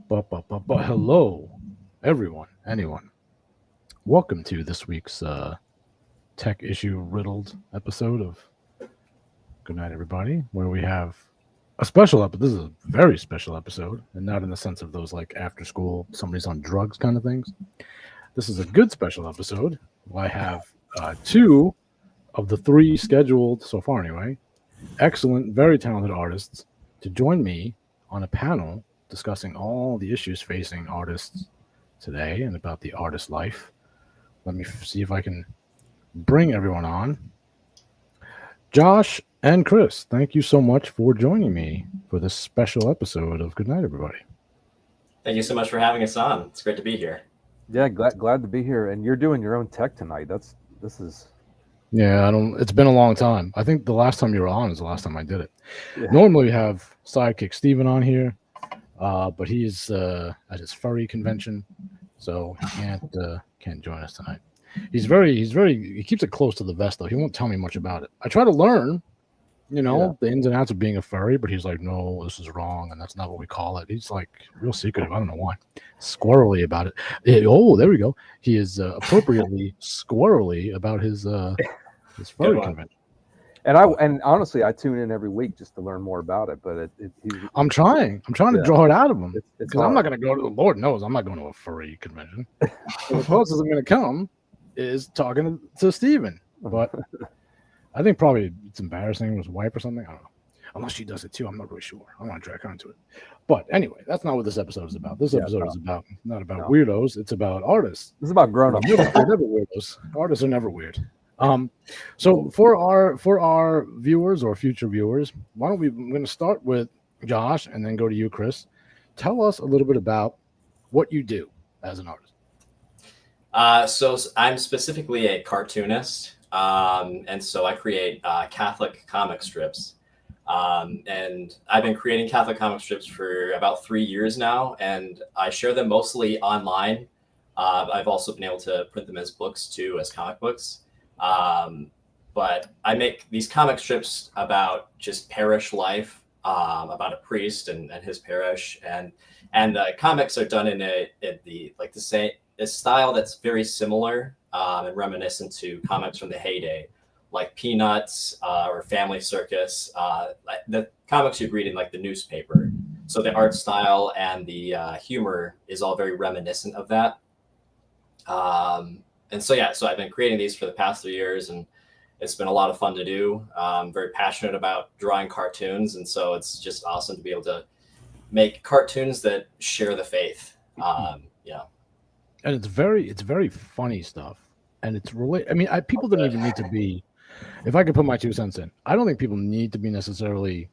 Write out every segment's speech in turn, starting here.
Hello, everyone, anyone. Welcome to this week's tech issue riddled episode of Good Night, Everybody, where we have a special episode. This is a very special episode, and not in the sense of those like after school, somebody's on drugs kind of things. This is a good special episode. I have two of the three scheduled so far, anyway, excellent, very talented artists to join me on a panel discussing all the issues facing artists today and about the artist life. Let me see if I can bring everyone on. Josh and Chris, thank you so much for joining me for this special episode of Good Night, Everybody. Thank you so much for having us on. It's great to be here. Yeah, glad to be here. And you're doing your own tech tonight. This is. Yeah, it's been a long time. I think the last time you were on is the last time I did it. Yeah. Normally we have sidekick Steven on here, but he's at his furry convention, so he can't join us tonight. He keeps it close to the vest though. He won't tell me much about it. I try to learn, the ins and outs of being a furry, but he's like, no, this is wrong, and that's not what we call it. He's like real secretive. I don't know why. Squirrely about it. There we go. He is appropriately squirrely about his furry convention. And honestly, I tune in every week just to learn more about it. But I'm trying to draw it out of him because I'm not going to go to. Lord knows I'm not going to a furry convention. The closest I'm going to come is talking to Steven. But I think probably it's embarrassing with his wife or something. I don't know. Unless she does it too, I'm not really sure. I want to drag her into it. But anyway, that's not what this episode is about. This episode is not about weirdos. It's about artists. This is about grown-ups. They're never weirdos. Artists are never weird. So for our viewers or future viewers, I'm going to start with Josh and then go to you, Chris. Tell us a little bit about what you do as an artist. So I'm specifically a cartoonist, and so I create Catholic comic strips. And I've been creating Catholic comic strips for about 3 years now, and I share them mostly online. I've also been able to print them as books too, as comic books. But I make these comic strips about just parish life, about a priest and his parish, and the comics are done in a style that's very similar and reminiscent to comics from the heyday, like Peanuts or Family Circus, the comics you'd read in like the newspaper. So the art style and the humor is all very reminiscent of that. So I've been creating these for the past 3 years, and it's been a lot of fun to do. I'm very passionate about drawing cartoons, and so it's just awesome to be able to make cartoons that share the faith. And it's very funny stuff, and it's related. I mean, people don't even need to be. If I could put my 2 cents in, I don't think people need to be necessarily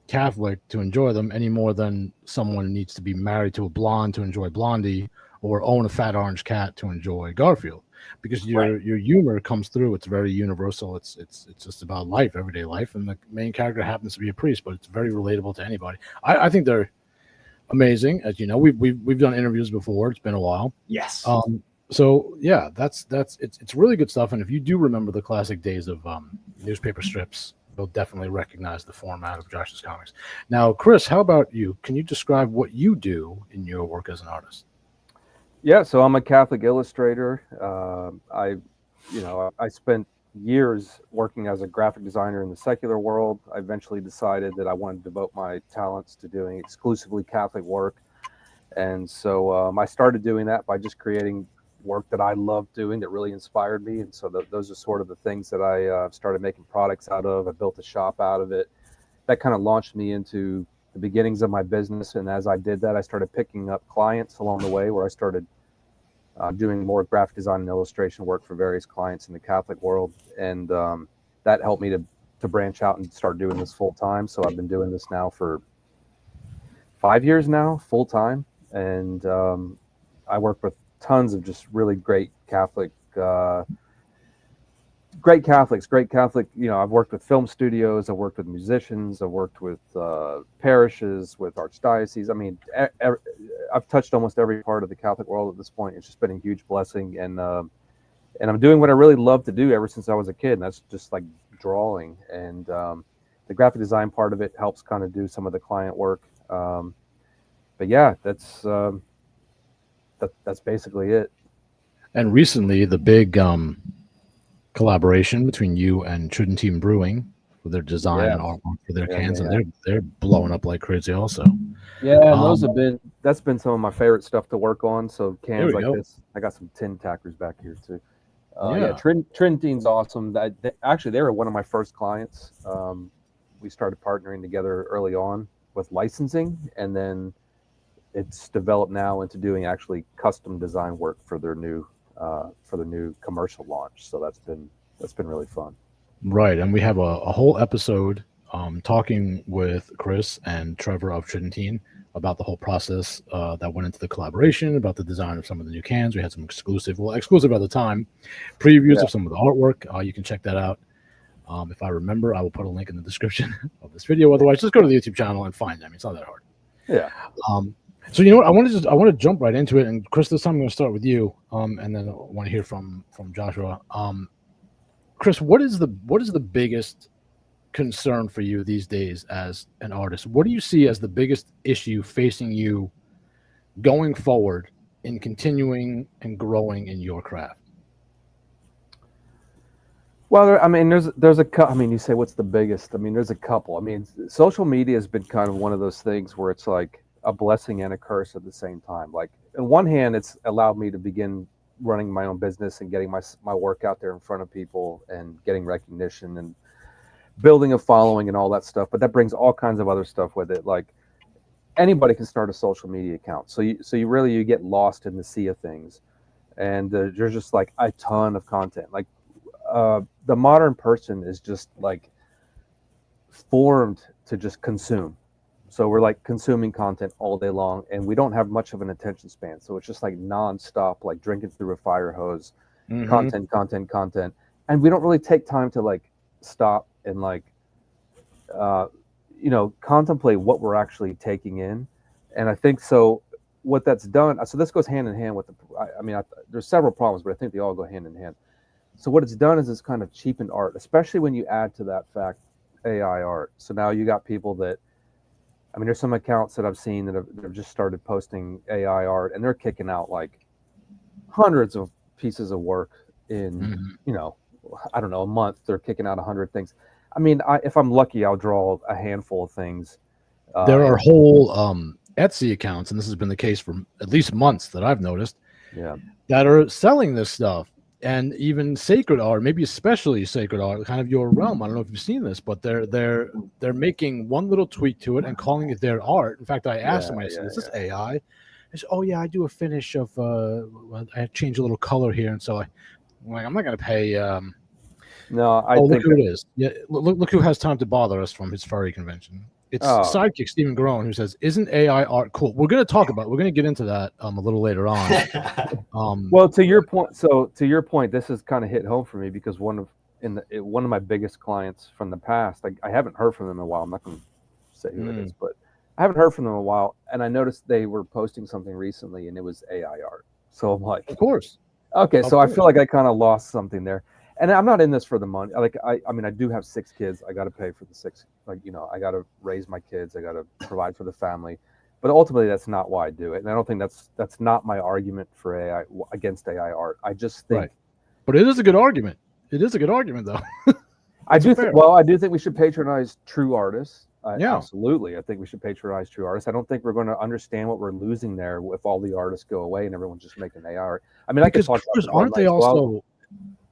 Catholic to enjoy them any more than someone needs to be married to a blonde to enjoy Blondie, or own a fat orange cat to enjoy Garfield, because your humor comes through. It's very universal. It's just about life, everyday life, and the main character happens to be a priest, but it's very relatable to anybody. I think they're amazing. As you know, we've done interviews before. It's been a while. Yes. So yeah, it's really good stuff. And if you do remember the classic days of newspaper strips, you'll definitely recognize the format of Josh's comics. Now, Chris, how about you? Can you describe what you do in your work as an artist? Yeah, so I'm a Catholic illustrator. I spent years working as a graphic designer in the secular world. I eventually decided that I wanted to devote my talents to doing exclusively Catholic work. And so I started doing that by just creating work that I loved doing that really inspired me. And so those are sort of the things that I started making products out of. I built a shop out of it. That kind of launched me into the beginnings of my business. And as I did that, I started picking up clients along the way, where I started doing more graphic design and illustration work for various clients in the Catholic world. And that helped me to branch out and start doing this full time. So I've been doing this now for 5 years now, full time. And I work with tons of just really great Catholics. I've worked with film studios, I've worked with musicians, I've worked with parishes, with archdioceses. I mean, I've touched almost every part of the Catholic world at this point. It's just been a huge blessing, and I'm doing what I really love to do ever since I was a kid, and that's just like drawing. And the graphic design part of it helps kind of do some of the client work. but yeah, that's basically it. And recently, the big collaboration between you and Tridentine Brewing for their design and Yes. artwork for their Yeah, cans, yeah, and yeah. they're blowing up like crazy also. Yeah, and those Um, have been that's been some of my favorite stuff to work on. So there cans we like go. this, I got some tin tackers back here too. Yeah, Yeah. Tridentine's awesome. Actually, they were one of my first clients. We started partnering together early on with licensing, and then it's developed now into doing actually custom design work for their new commercial launch. So that's been really fun. Right. And we have a whole episode talking with Chris and Trevor of Tridentine about the whole process that went into the collaboration, about the design of some of the new cans. We had some exclusive at the time, previews Yeah. of some of the artwork. You can check that out. If I remember, I will put a link in the description of this video. Otherwise, just go to the YouTube channel and find them. It's not that hard. Yeah. So you know what? I want to jump right into it. And Chris, this time I'm going to start with you, and then I want to hear from Joshua. Chris, what is the biggest concern for you these days as an artist? What do you see as the biggest issue facing you going forward in continuing and growing in your craft? Well, I mean, I mean, you say what's the biggest? I mean, there's a couple. I mean, social media has been kind of one of those things where it's like a blessing and a curse at the same time. Like, on one hand, it's allowed me to begin running my own business and getting my work out there in front of people and getting recognition and building a following and all that stuff. But that brings all kinds of other stuff with it. Like, anybody can start a social media account. So you get lost in the sea of things, and there's just like a ton of content. Like, the modern person is just like formed to just consume. So we're like consuming content all day long, and we don't have much of an attention span. So it's just like nonstop, like drinking through a fire hose, content, and we don't really take time to like stop and like contemplate what we're actually taking in. And I think so. What that's done. So this goes hand in hand with there's several problems, but I think they all go hand in hand. So what it's done is it's kind of cheapened art, especially when you add to that fact AI art. So now you got people that, I mean, there's some accounts that I've seen that have just started posting AI art, and they're kicking out like hundreds of pieces of work in, I don't know, a month. They're kicking out 100 things. I mean, if I'm lucky, I'll draw a handful of things. There are whole Etsy accounts, and this has been the case for at least months that I've noticed, that are selling this stuff. And even sacred art, maybe especially sacred art, kind of your realm. I don't know if you've seen this, but they're making one little tweak to it and calling it their art. In fact, I asked them, I said, "Is this AI?" They said, "Oh yeah, I do a finish of I change a little color here." And so I'm not going to pay. No, look who it is. Yeah, look who has time to bother us from his furry convention. It's sidekick Stephen Garone who says, "Isn't AI art cool?" We're going to get into that a little later on. Well, to your point, this has kind of hit home for me because one of my biggest clients from the past, I haven't heard from them in a while. I'm not going to say who it is, but I haven't heard from them in a while, and I noticed they were posting something recently, and it was AI art. So I'm like, of course, okay. So I feel like I kind of lost something there. And I'm not in this for the money. Like I mean, I do have 6 kids. I got to pay for the 6. Like, I got to raise my kids. I got to provide for the family. But ultimately, that's not why I do it. And I don't think that's not my argument for AI against AI art. I just think. Right. But it is a good argument. It is a good argument, though. I do think we should patronize true artists. Yeah, absolutely. I think we should patronize true artists. I don't think we're going to understand what we're losing there if all the artists go away and everyone's just making AI art. I mean, because aren't they also?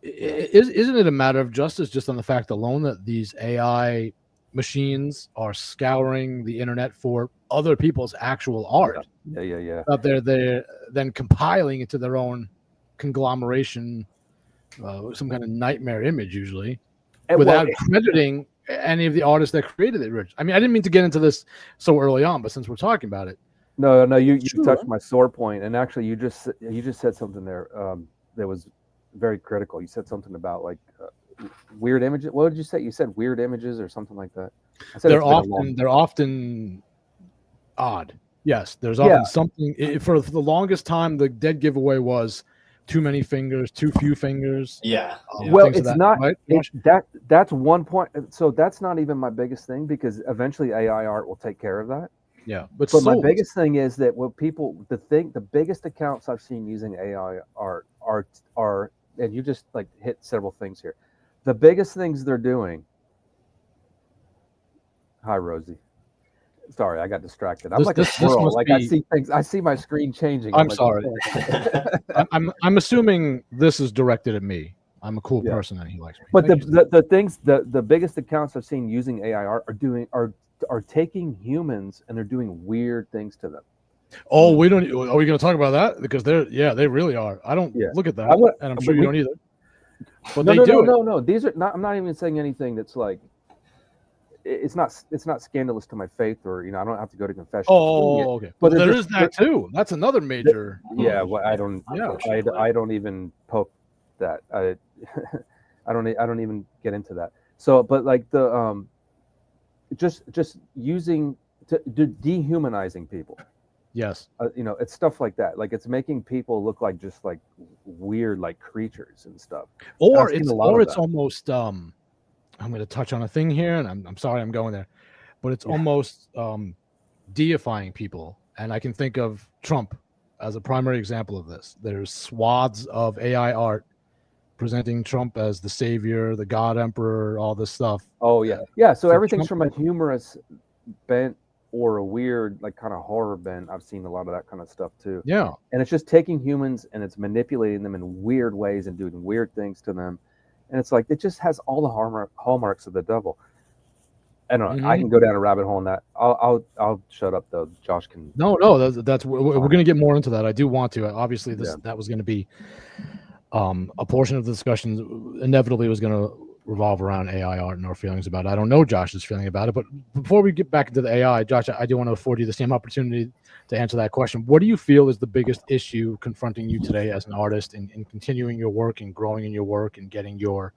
Isn't it a matter of justice just on the fact alone that these AI machines are scouring the internet for other people's actual art? Yeah. That they're then compiling it to their own conglomeration, some kind of nightmare image, usually, without crediting any of the artists that created it. I mean, I didn't mean to get into this so early on, but since we're talking about it, no, you touched my sore point, and actually, you just said something there that was very critical. You said something about like weird images. What did you say? You said weird images or something like that. I said they're often odd. Yes, there's often something. For the longest time, the dead giveaway was too many fingers, too few fingers. Yeah. Well, it's not right? That's one point. So that's not even my biggest thing because eventually AI art will take care of that. Yeah, But my biggest thing is that what people, the biggest accounts I've seen using AI are, and you just like hit several things here. The biggest things they're doing. Hi, Rosie. Sorry, I got distracted. I'm like a squirrel. Like I see things. I see my screen changing. I'm sorry. I'm assuming this is directed at me. I'm a cool person and he likes me. But the biggest accounts I've seen using AI are taking humans and they're doing weird things to them. Oh, we don't. Are we going to talk about that? Because they really are. I don't look at that, and I'm sure you don't either. But no. These are not. I'm not even saying anything that's like. It's not scandalous to my faith, or I don't have to go to confession. Oh, okay. But there is that too. That's another major. Yeah, well, I don't even poke that. I don't even get into that. So, but like the just using dehumanizing people. Yes. It's stuff like that. Like it's making people look like just like weird like creatures and stuff. Or it's almost I'm going to touch on a thing here, and I'm sorry I'm going there, but it's almost deifying people. And I can think of Trump as a primary example of this. There's swaths of AI art presenting Trump as the savior, the God Emperor, all this stuff. Oh yeah, yeah. So everything's from a humorous bent or a weird, like kind of horror bent. I've seen a lot of that kind of stuff too. Yeah, and it's just taking humans and it's manipulating them in weird ways and doing weird things to them. And it's like it just has all the hallmarks of the devil. I don't know. I can go down a rabbit hole on that. I'll shut up though. Josh can. No. That's we're going to get more into that. I do want to. Obviously, that was going to be a portion of the discussion. Inevitably, was going to revolve around AI art and our feelings about it. I don't know Josh's feeling about it, but before we get back into the AI, Josh, I do want to afford you the same opportunity to answer that question. What do you feel is the biggest issue confronting you today as an artist in continuing your work and growing in your work and getting your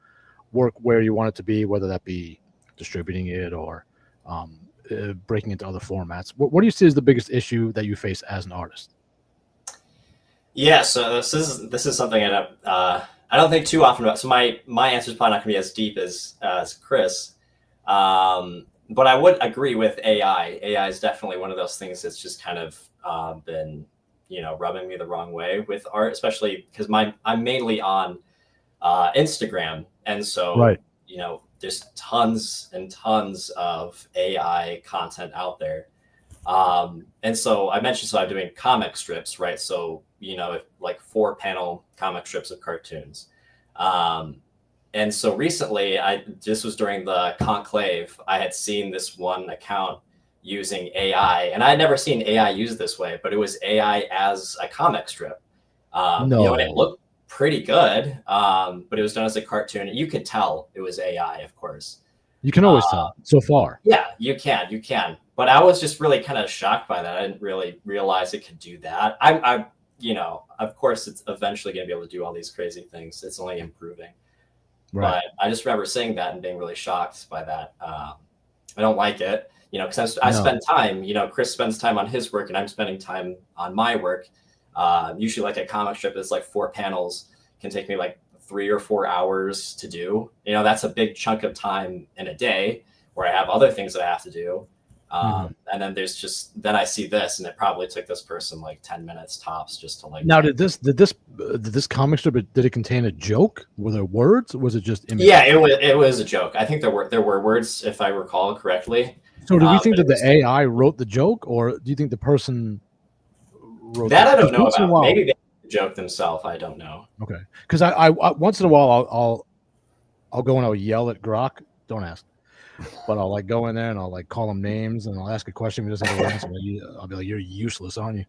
work where you want it to be, whether that be distributing it or breaking into other formats? What do you see as the biggest issue that you face as an artist? Yeah, so this is something I don't think too often about. So my answer is probably not going to be as deep as Chris. But I would agree with AI. AI is definitely one of those things that's just kind of been, rubbing me the wrong way with art, especially because I'm mainly on Instagram. And so, there's tons and tons of AI content out there. And so I mentioned, I'm doing comic strips, right? So, like 4-panel comic strips of cartoons. And so recently, this was during the conclave, I had seen this one account using AI, and I had never seen AI used this way, but it was AI as a comic strip. And it looked pretty good, but it was done as a cartoon. You could tell it was AI, of course. You can always tell so far. Yeah, you can. But I was just really kind of shocked by that. I didn't really realize it could do that. I of course, it's eventually going to be able to do all these crazy things. It's only improving. Right. But I just remember seeing that and being really shocked by that. I don't like it, because I spend time, Chris spends time on his work and I'm spending time on my work. Usually like a comic strip that's like 4 panels can take me like 3 or 4 hours to do. That's a big chunk of time in a day where I have other things that I have to do. And then then I see this, and it probably took this person like 10 minutes tops just to like. Now, did this comic strip, did it contain a joke? Were there words? Or was it just images? Yeah, it was a joke. I think there were words, if I recall correctly. So do we think that the AI wrote the joke, or do you think the person wrote that? I don't know about. Maybe they joke themselves. I don't know. Okay, because I once in a while I'll go and I'll yell at Grok. Don't ask. But I'll like go in there and I'll like call him names and I'll ask a question. He doesn't have an answer. I'll be like, "You're useless, aren't you?"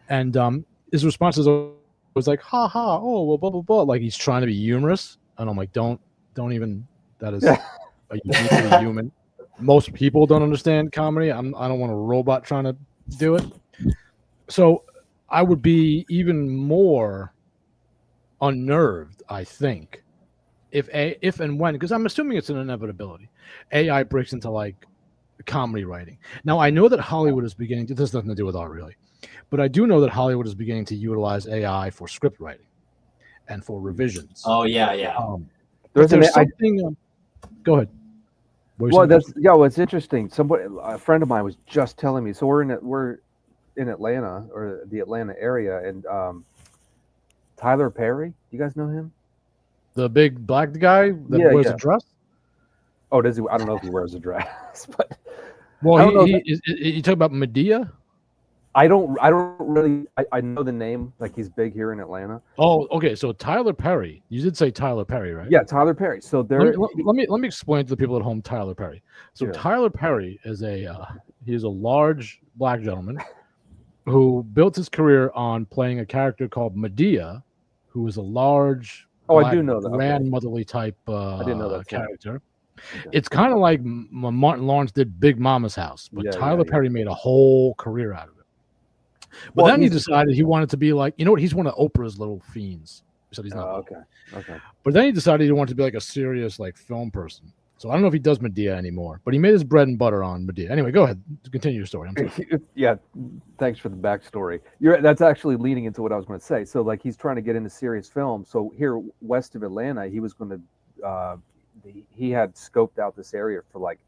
And his response was like, "Ha ha! Oh well, blah blah blah." Like he's trying to be humorous, and I'm like, "Don't even." That is a uniquely human. Most people don't understand comedy. I don't want a robot trying to do it. So I would be even more unnerved, I think, if and when, because I'm assuming it's an inevitability, AI breaks into like comedy writing. Now I know that Hollywood is beginning to, this has nothing to do with art really, but I do know that Hollywood is beginning to utilize AI for script writing and for revisions. Oh yeah. There's something. Go ahead. What were you Well, saying? that's yeah. Well, it's interesting. A friend of mine was just telling me. So we're in Atlanta or the Atlanta area, and Tyler Perry. You guys know him? The big black guy that Yeah, wears a yeah. dress. Oh, does he? I don't know if he wears a dress, but Well, I don't know. you talk about Medea. I don't really. I know the name. Like he's big here in Atlanta. Oh, okay. So Tyler Perry. You did say Tyler Perry, right? Yeah, Tyler Perry. So there. Let me explain to the people at home Tyler Perry. So Yeah. Tyler Perry is he's a large black gentleman who built his career on playing a character called Medea, who is a large Oh, I black do know that. Okay. grandmotherly type I didn't know that character. Okay. It's kind of like when Martin Lawrence did Big Mama's House, but Yeah, Tyler yeah. Perry made a whole career out of it. But Well, then he decided he wanted to be like, you know what? He's one of Oprah's little fiends. He said he's not. Okay. Okay. But then he decided he wanted to be like a serious like film person. So I don't know if he does Medea anymore, but he made his bread and butter on Medea. Anyway, go ahead. Continue your story. I'm sorry. Yeah. Thanks for the backstory. That's actually leading into what I was going to say. So like he's trying to get into serious film. So here west of Atlanta, he was going to. He had scoped out this area for like,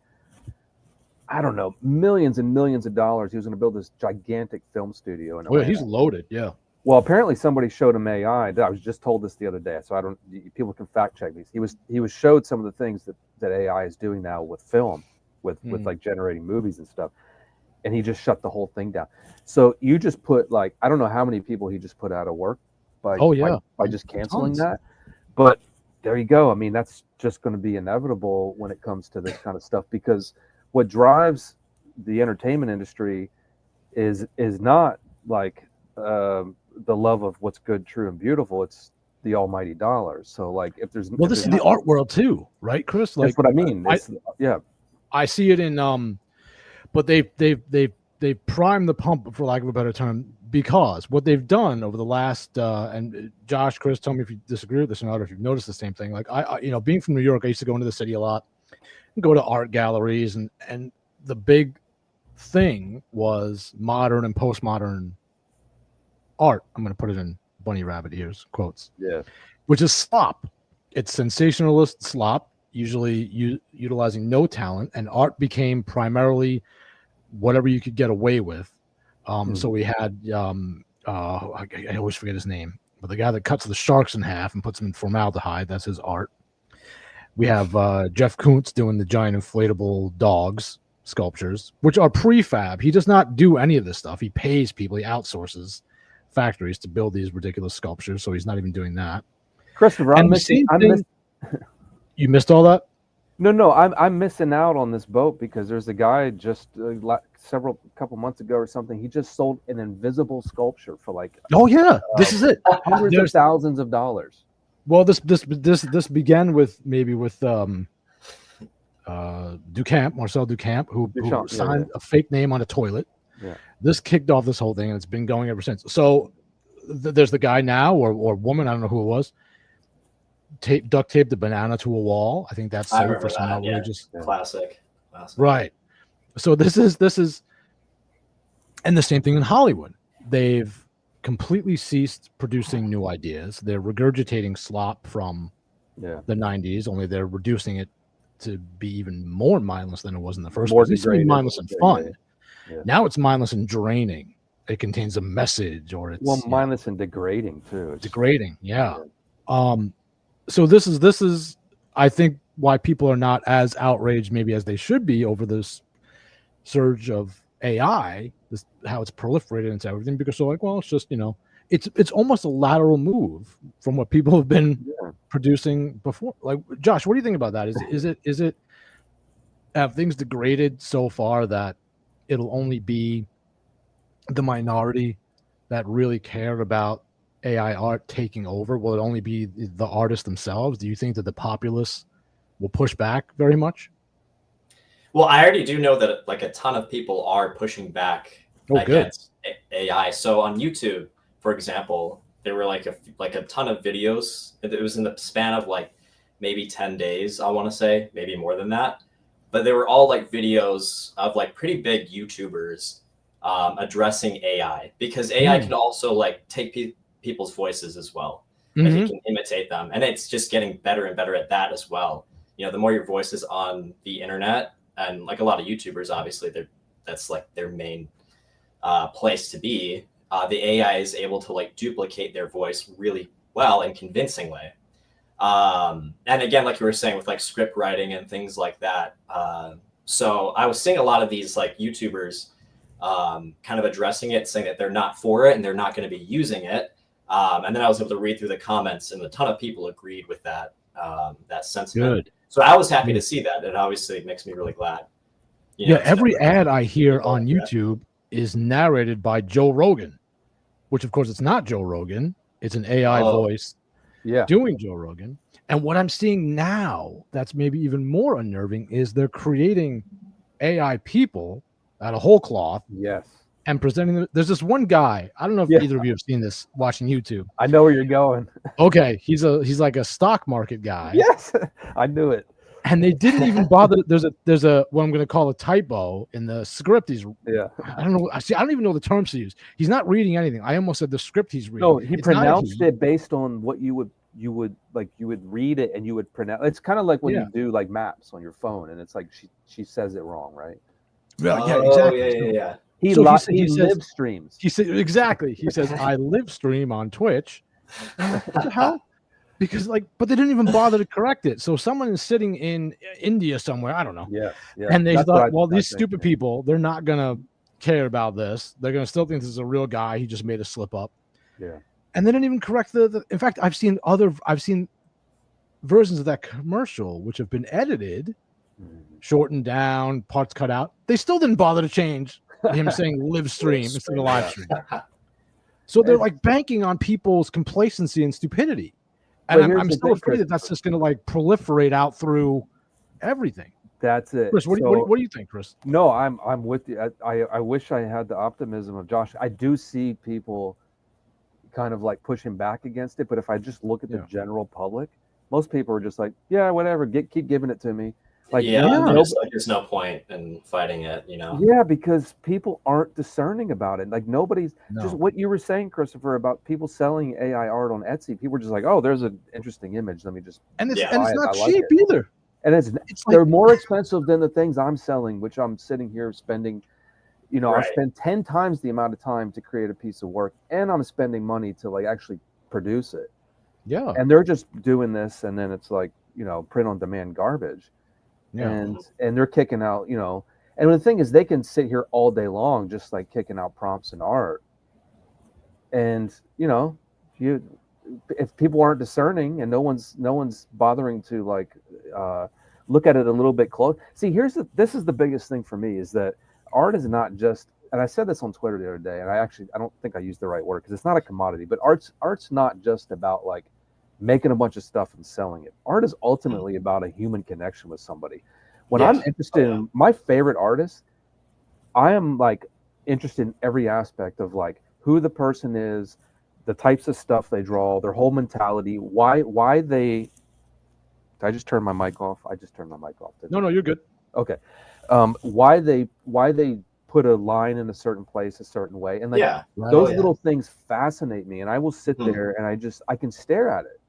I don't know, millions and millions of dollars. He was going to build this gigantic film studio. Oh, yeah, he's loaded. Yeah. Well, apparently somebody showed him AI. I was just told this the other day, so I don't. People can fact check these. He was showed some of the things that AI is doing now with film, with like generating movies and stuff, and he just shut the whole thing down. So you just put like I don't know how many people he just put out of work by just canceling that, but there you go. I mean, that's just going to be inevitable when it comes to this kind of stuff because what drives the entertainment industry is not like the love of what's good, true, and beautiful. It's the almighty dollar. So like if there's this is the art world too, right, Chris? Like that's what I mean. I see it in but they've primed the pump, for lack of a better term, because what they've done over the last and Josh, Chris, tell me if you disagree with this or not, or if you've noticed the same thing. Like I you know, being from New York, I used to go into the city a lot and go to art galleries, and the big thing was modern and postmodern art. I'm going to put it in bunny rabbit ears quotes. Yeah, which is slop. It's sensationalist slop, usually utilizing no talent, and art became primarily whatever you could get away with. So we had I always forget his name, but the guy that cuts the sharks in half and puts them in formaldehyde, that's his art. We have Jeff Koons doing the giant inflatable dogs sculptures, which are prefab. He does not do any of this stuff. He pays people, he outsources factories to build these ridiculous sculptures, so he's not even doing that. Christopher, you missed all that? No, I'm missing out on this boat because there's a guy just couple months ago or something. He just sold an invisible sculpture for like this is it, hundreds of thousands of dollars. Well, this began with Duchamp, Marcel Duchamp, who signed a fake name on a toilet. Yeah. This kicked off this whole thing, and it's been going ever since. So there's the guy now, or woman, I don't know who it was, duct taped the banana to a wall. I think that's sold for some outrageous. Yeah. Classic. Right. So this is, and the same thing in Hollywood. They've completely ceased producing new ideas. They're regurgitating slop from the 90s, only they're reducing it to be even more mindless than it was in the first place. It used to be mindless and fun. Yeah. Now it's mindless and draining. It contains a message, or it's mindless and degrading too. It's degrading, yeah. So this is I think why people are not as outraged maybe as they should be over this surge of AI, how it's proliferated into everything, because they're like, well, it's just, it's almost a lateral move from what people have been producing before. Like, Josh, what do you think about that? Is it have things degraded so far that it'll only be the minority that really care about AI art taking over? Will it only be the artists themselves? Do you think that the populace will push back very much? Well, I already do know that like a ton of people are pushing back against AI. So on YouTube, for example, there were like a ton of videos. It was in the span of like maybe 10 days, I want to say, maybe more than that. But they were all like videos of like pretty big YouTubers addressing AI, because AI can also like take people's voices as well. Like it can imitate them, and it's just getting better and better at that as well. the more your voice is on the internet, and like a lot of YouTubers, obviously, that's like their main place to be. The AI is able to like duplicate their voice really well and convincingly. And again, like you were saying with like script writing and things like that. So I was seeing a lot of these like YouTubers kind of addressing it, saying that they're not for it and they're not going to be using it. And then I was able to read through the comments, and a ton of people agreed with that sentiment. Good. So I was happy to see that. It obviously makes me really glad. Every ad I hear on YouTube is narrated by Joe Rogan, which of course it's not Joe Rogan. It's an AI voice doing Joe Rogan. And what I'm seeing now that's maybe even more unnerving is they're creating AI people out of whole cloth. Yes. And presenting them. There's this one guy. I don't know if either of you have seen this watching YouTube. I know where you're going. Okay. He's like a stock market guy. Yes. I knew it. And they didn't even bother. There's a what I'm going to call a typo in the script. I don't know. I don't even know the terms to use. He's not reading anything. I almost said the script he's reading. No, he pronounced it based on what you would read it and you would pronounce. It's kind of like when you do like maps on your phone, and it's like she says it wrong, right? Yeah, exactly. Yeah. He live streams. He said exactly. He says I live stream on Twitch. What the hell? Because but they didn't even bother to correct it. So someone is sitting in India somewhere, I don't know. Yeah. And they thought, well, these stupid people, they're not gonna care about this. They're gonna still think this is a real guy. He just made a slip up. Yeah. And they didn't even correct the. In fact, I've seen versions of that commercial which have been edited, shortened down, parts cut out. They still didn't bother to change him saying live stream instead of live stream. So they're like banking on people's complacency and stupidity. And I'm still afraid that's just going to like proliferate out through everything. That's it. Chris, what do you think, Chris? No, I'm with you. I wish I had the optimism of Josh. I do see people kind of like pushing back against it, but if I just look at the general public, most people are just like, yeah, whatever, keep giving it to me. Like, there's no point in fighting it, Yeah, because people aren't discerning about it. Like just what you were saying, Christopher, about people selling AI art on Etsy. People are just like, oh, there's an interesting image. Let me just and it's not cheap either. And they're more expensive than the things I'm selling, which I'm sitting here spending. I spend 10 times the amount of time to create a piece of work, and I'm spending money to like actually produce it. Yeah. And they're just doing this, and then it's like print on demand garbage. Yeah. And they're kicking out, and the thing is they can sit here all day long just like kicking out prompts and art. And if people aren't discerning and no one's bothering to like look at it a little bit close. See, this is the biggest thing for me is that art is not just, and I said this on Twitter the other day, and I don't think I used the right word because it's not a commodity, but art's not just about like making a bunch of stuff and selling it. Art is ultimately about a human connection with somebody. When I'm interested in my favorite artist, I am like interested in every aspect of like who the person is, the types of stuff they draw, their whole mentality, why they. Did I just turn my mic off? I just turned my mic off. No, you're good. Okay. Why they put a line in a certain place a certain way, and like those little things fascinate me, and I will sit there and I can stare at it.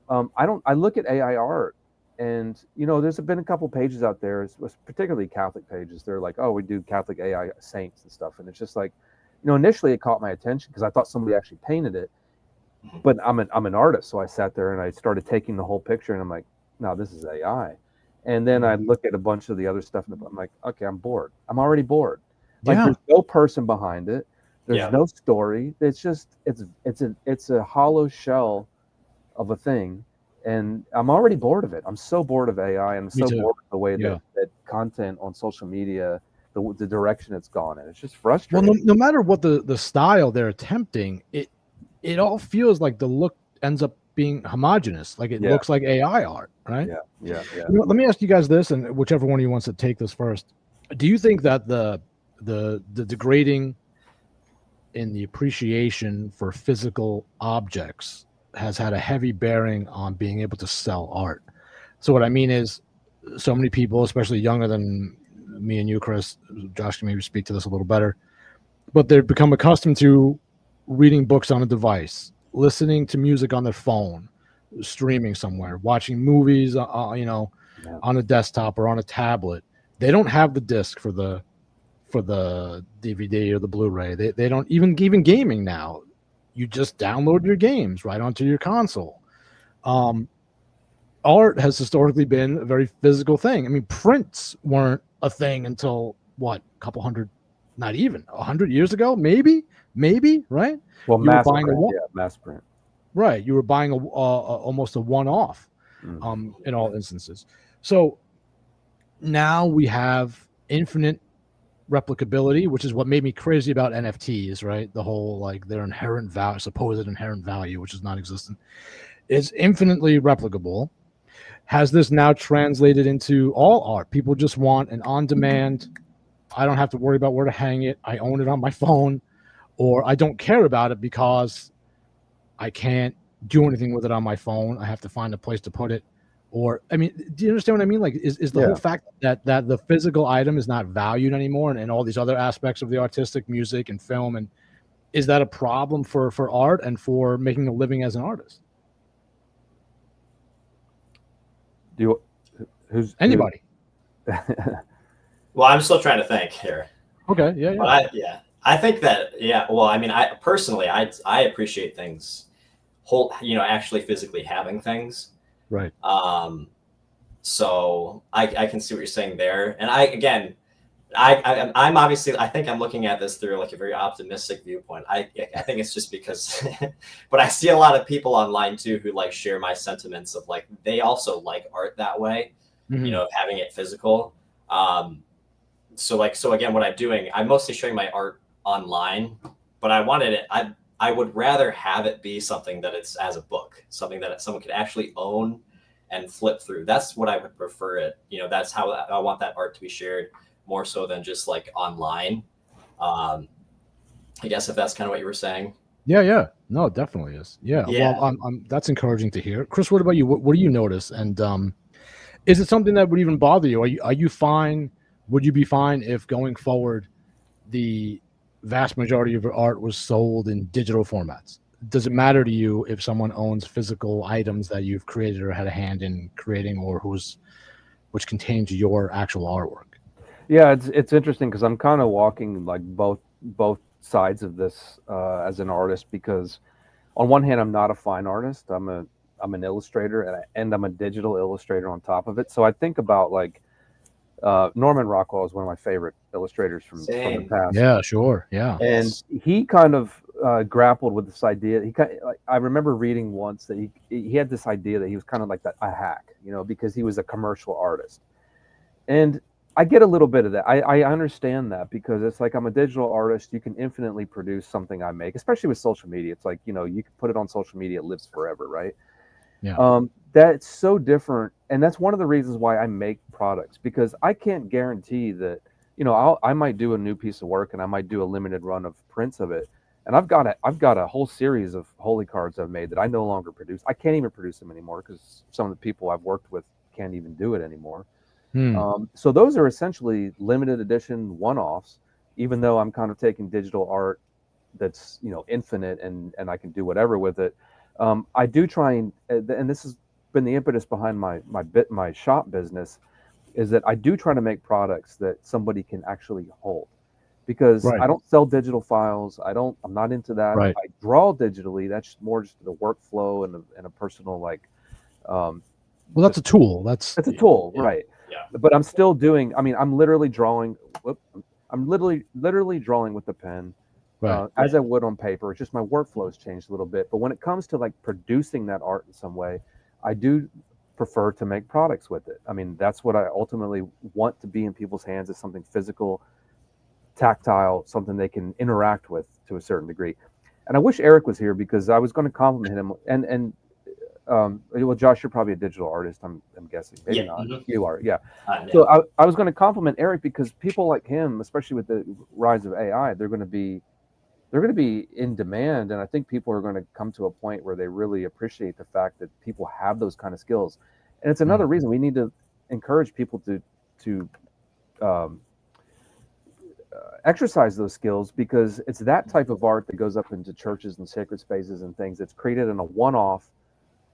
I look at AI art, and there's been a couple pages out there, particularly Catholic pages. They're like, oh, we do Catholic AI saints and stuff, and it's just like, initially it caught my attention because I thought somebody actually painted it, but I'm an artist, so I sat there and I started taking the whole picture, and I'm like, no, this is AI. And then I look at a bunch of the other stuff, and I'm like, okay, I'm bored. I'm already bored. Like there's no person behind it. There's no story. It's just it's a hollow shell of a thing, and I'm already bored of it. I'm so bored of AI, and I'm so bored of the way that content on social media, the direction it's gone in. It's just frustrating. Well, no matter what the style they're attempting, it all feels like the look ends up being homogenous. Like it looks like AI art, right? Yeah. Let me ask you guys this, and whichever one of you wants to take this first. Do you think that the degrading in the appreciation for physical objects has had a heavy bearing on being able to sell art? So what I mean is, so many people, especially younger than me and you, Chris, Josh can maybe speak to this a little better, but they've become accustomed to reading books on a device, listening to music on their phone, streaming somewhere, watching movies, on a desktop or on a tablet. They don't have the disc for the DVD or the Blu-ray. They don't even gaming now. You just download your games right onto your console. Art has historically been a very physical thing. I mean, prints weren't a thing until what, a couple hundred, not even 100 years ago, maybe, right? Well, You mass were buying print, a yeah, mass print. right. You were buying almost a one-off, in all instances. So now we have infinite replicability, which is what made me crazy about NFTs, right? The whole like their inherent value, supposed inherent value, which is non-existent, is infinitely replicable. Has this now translated into all art? People just want an on-demand. I don't have to worry about where to hang it. I own it on my phone, or I don't care about it because I can't do anything with it on my phone. I have to find a place to put it. Or, I mean, do you understand what I mean? Like, is the whole fact that the physical item is not valued anymore, and all these other aspects of the artistic, music and film, and is that a problem for art and for making a living as an artist? Who's anybody? Well, I'm still trying to think here. Okay, yeah. But I think that, well, I mean, I personally, I appreciate things actually physically having things. Right. So I can see what you're saying there. And I'm obviously, I think I'm looking at this through like a very optimistic viewpoint. I think it's just because, but I see a lot of people online too who like share my sentiments of like, they also like art that way, having it physical. So again, what I'm doing, I'm mostly showing my art online, but I wanted it. I would rather have it be something that it's as a book, something that someone could actually own and flip through. That's what I would prefer it. That's how I want that art to be shared, more so than just like online. I guess if that's kind of what you were saying. Yeah. No, it definitely is. Yeah. Well, that's encouraging to hear. Chris, what about you? What do you notice? And is it something that would even bother you? Are you fine? Would you be fine if going forward, the vast majority of your art was sold in digital formats? Does it matter to you if someone owns physical items that you've created or had a hand in creating, or which contains your actual artwork? Yeah, it's interesting because I'm kind of walking like both sides of this as an artist, because on one hand I'm not a fine artist. I'm an illustrator and I'm a digital illustrator on top of it. So I think about like Norman Rockwell is one of my favorite illustrators from the past. Yeah, sure. Yeah. And he kind of grappled with this idea. I remember reading once that he had this idea that he was kind of like a hack, because he was a commercial artist. And I get a little bit of that. I understand that, because it's like, I'm a digital artist. You can infinitely produce something I make, especially with social media. It's like, you can put it on social media. It lives forever, right? Yeah. That's so different. And that's one of the reasons why I make products, because I can't guarantee that, I might do a new piece of work and I might do a limited run of prints of it. And I've got a whole series of holy cards I've made that I no longer produce. I can't even produce them anymore because some of the people I've worked with can't even do it anymore. So those are essentially limited edition one-offs, even though I'm kind of taking digital art that's, infinite and I can do whatever with it. I do try and this has been the impetus behind my shop business, is that I do try to make products that somebody can actually hold, because I don't sell digital files. I'm not into that. Right. I draw digitally. That's more just the workflow and a personal like. Well, that's a tool. That's a tool, right? Yeah. But I'm still doing. I mean, I'm literally drawing. I'm literally drawing with the pen. As I would on paper. It's just my workflow has changed a little bit. But when it comes to like producing that art in some way, I do prefer to make products with it. I mean, that's what I ultimately want to be in people's hands, is something physical, tactile, something they can interact with to a certain degree. And I wish Eric was here, because I was going to compliment him. And well, Josh, you're probably a digital artist, I'm guessing. Maybe not. Mm-hmm. You are, yeah. So I was going to compliment Eric, because people like him, especially with the rise of AI, they're going to be in demand. And I think people are going to come to a point where they really appreciate the fact that people have those kind of skills. And it's another reason we need to encourage people to exercise those skills, because it's that type of art that goes up into churches and sacred spaces and things that's created in a one-off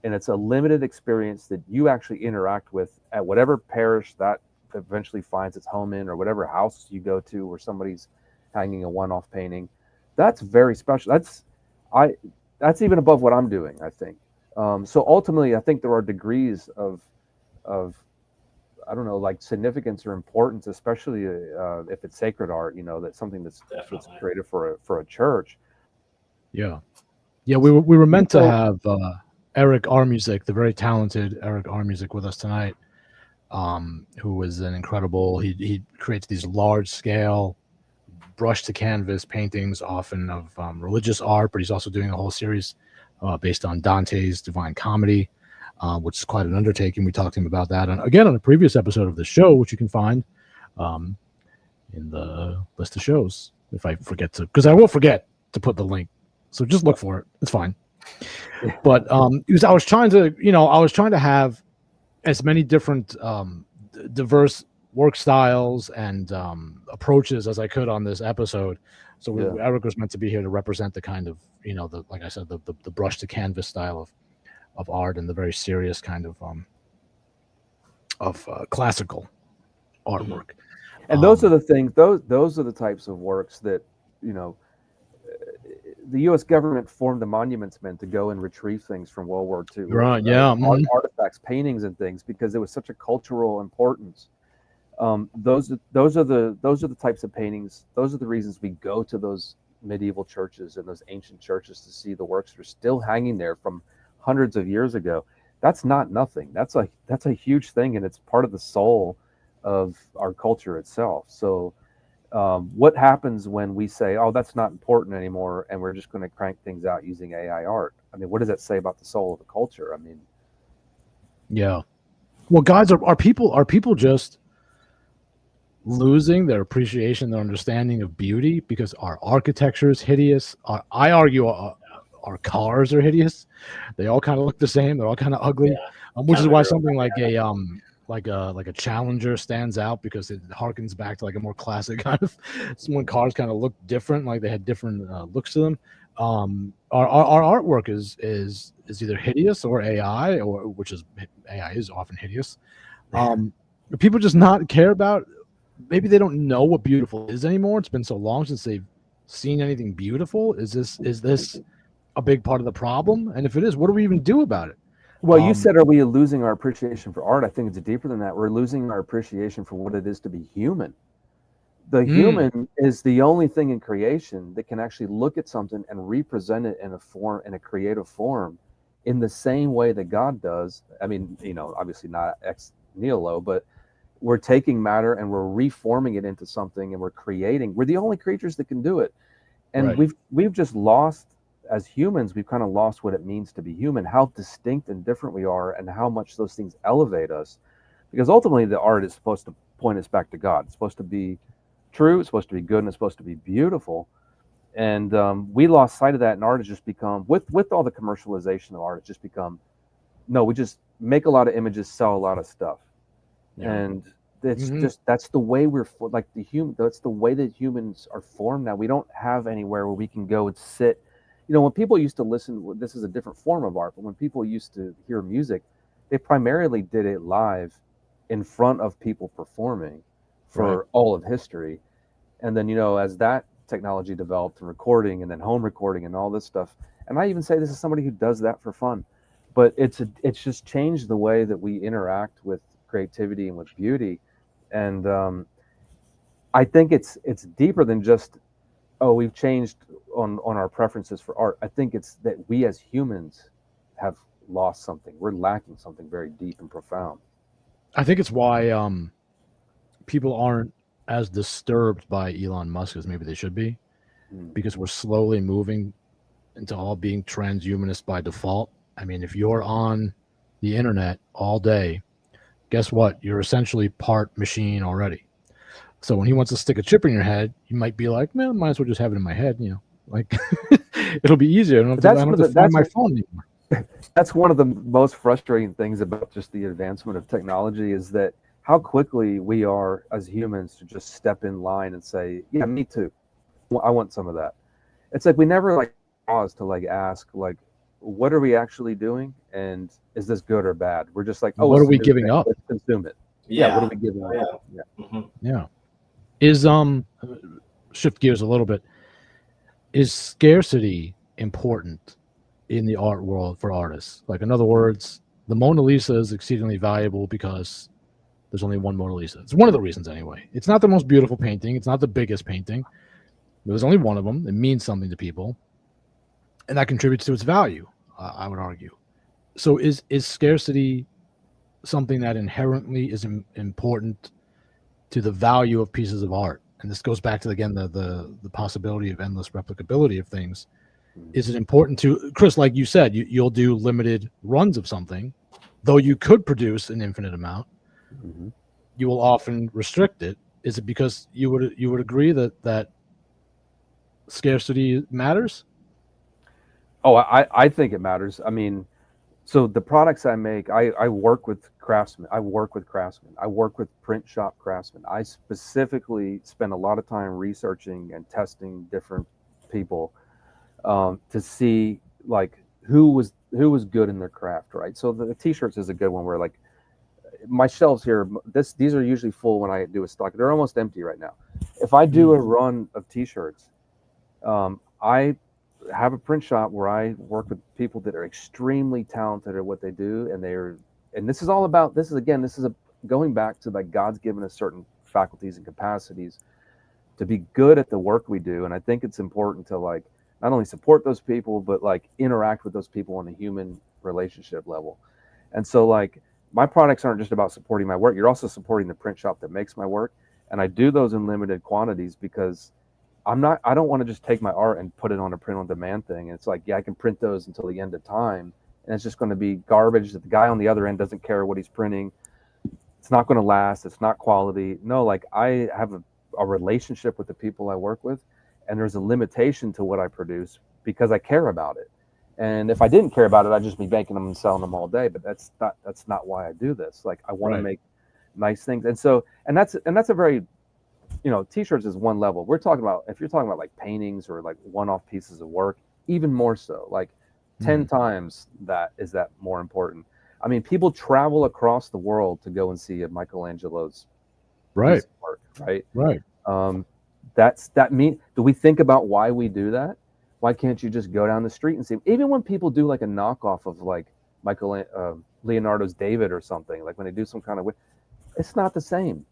and it's a limited experience that you actually interact with at whatever parish that eventually finds its home in, or whatever house you go to where somebody's hanging a one-off painting. That's very special. That's even above what I'm doing, I think. So ultimately, I think there are degrees of I don't know, like significance or importance, especially if it's sacred art. That's something that's created for a church. Yeah, we were meant to have Eric Armusic, the very talented Eric Armusic, with us tonight, who was an incredible. He creates these large scale brush to canvas paintings, often of religious art, but he's also doing a whole series based on Dante's Divine Comedy, which is quite an undertaking. We talked to him about that, and again on a previous episode of the show, which you can find in the list of shows. If I forget to, because I will forget to put the link, so just look for it. It's fine. But I was trying to have as many different diverse work styles and approaches as I could on this episode. So Eric was meant to be here to represent the kind of, like I said, the brush to canvas style of art, and the very serious kind of classical artwork. And those are the things, those are the types of works that, the U.S. government formed the Monuments Men to go and retrieve things from World War II. Right, yeah. Artifacts, paintings, and things, because there was such a cultural importance. Those are the types of paintings. Those are the reasons we go to those medieval churches and those ancient churches to see the works that are still hanging there from hundreds of years ago. That's not nothing. That's a huge thing, and it's part of the soul of our culture itself. So what happens when we say, oh, that's not important anymore, and we're just going to crank things out using AI art? I mean, what does that say about the soul of the culture? I mean, yeah. Well, guys, are people just losing their appreciation, their understanding of beauty, because our architecture is hideous? I argue our cars are hideous. They all kind of look the same. They're all kind of ugly, which is why something like a Challenger stands out, because it harkens back to like a more classic kind of when cars kind of look different, like they had different looks to them. Our artwork is either hideous or AI, or which is AI is often hideous. People just not care about. Maybe they don't know what beautiful is anymore. It's been so long since they've seen anything beautiful. Is this a big part of the problem? And if it is, what do we even do about it? Well, you said, are we losing our appreciation for art? I think it's deeper than that. We're losing our appreciation for what it is to be human. The human is the only thing in creation that can actually look at something and represent it in a creative form, in the same way that God does. I mean, obviously not ex nihilo, but we're taking matter and we're reforming it into something, and we're creating. We're the only creatures that can do it. And we've just lost, as humans, we've kind of lost what it means to be human, how distinct and different we are, and how much those things elevate us. Because ultimately the art is supposed to point us back to God. It's supposed to be true, it's supposed to be good, and it's supposed to be beautiful. And we lost sight of that, and art has just become, with all the commercialization of art, it's just become, no, we just make a lot of images, sell a lot of stuff. Yeah. And it's just, that's the way that's the way that humans are formed now. We don't have anywhere where we can go and sit. When people used to listen, this is a different form of art, but when people used to hear music, they primarily did it live in front of people performing for all of history. And then, as that technology developed, and recording, and then home recording and all this stuff, and I even say this is somebody who does that for fun, but it's just changed the way that we interact with creativity and with beauty. And I think it's deeper than just, oh, we've changed on our preferences for art. I think it's that we as humans have lost something. We're lacking something very deep and profound. I think it's why people aren't as disturbed by Elon Musk as maybe they should be, because we're slowly moving into all being transhumanist by default. I mean, if you're on the internet all day, guess what? You're essentially part machine already. So when he wants to stick a chip in your head, you might be like, man, might as well just have it in my head, like it'll be easier. I don't have to find my phone anymore. That's one of the most frustrating things about just the advancement of technology, is that how quickly we are as humans to just step in line and say, yeah, me too. I want some of that. It's like we never pause to ask, what are we actually doing, and is this good or bad? We're just like, oh, What it's are a we new giving thing. up? Let's consume it. Yeah. What are we giving up? Yeah. Mhm. Yeah. Is shift gears a little bit. Is scarcity important in the art world for artists? Like, in other words, the Mona Lisa is exceedingly valuable because there's only one Mona Lisa. It's one of the reasons anyway. It's not the most beautiful painting. It's not the biggest painting. There's only one of them. It means something to people, and that contributes to its value. I would argue. So, is scarcity something that inherently is important to the value of pieces of art? And this goes back to, again, the possibility of endless replicability of things. Is it important to Chris, like you said, you'll do limited runs of something, though you could produce an infinite amount? Mm-hmm. You will often restrict it. Is it because you would agree that scarcity matters? Oh, I think it matters. I mean, so the products I make, I work with craftsmen. I work with print shop craftsmen. I specifically spend a lot of time researching and testing different people to see like who was good in their craft, right? So the t-shirts is a good one where like my shelves here, these are usually full when I do a stock. They're almost empty right now. If I do a run of t-shirts, I have a print shop where I work with people that are extremely talented at what they do, and this is all about going back to like God's given us certain faculties and capacities to be good at the work we do, and I think it's important to like not only support those people but like interact with those people on a human relationship level. And so like my products aren't just about supporting my work, you're also supporting the print shop that makes my work, and I do those in limited quantities because I don't want to just take my art and put it on a print on demand thing. And it's like, yeah, I can print those until the end of time, and it's just going to be garbage that the guy on the other end doesn't care what he's printing. It's not going to last. It's not quality. No, like I have a relationship with the people I work with, and there's a limitation to what I produce because I care about it. And if I didn't care about it, I'd just be making them and selling them all day. But that's not why I do this. Like I want to make nice things. And so, and that's a very, t-shirts is one level. We're talking about, if you're talking about like paintings or like one-off pieces of work, even more so, like 10 times that more important. I mean, people travel across the world to go and see a Michelangelo's piece of work, right? Do we think about why we do that? Why can't you just go down the street and see? Even when people do like a knockoff of like Leonardo's David or something, like when they do some kind of, it's not the same.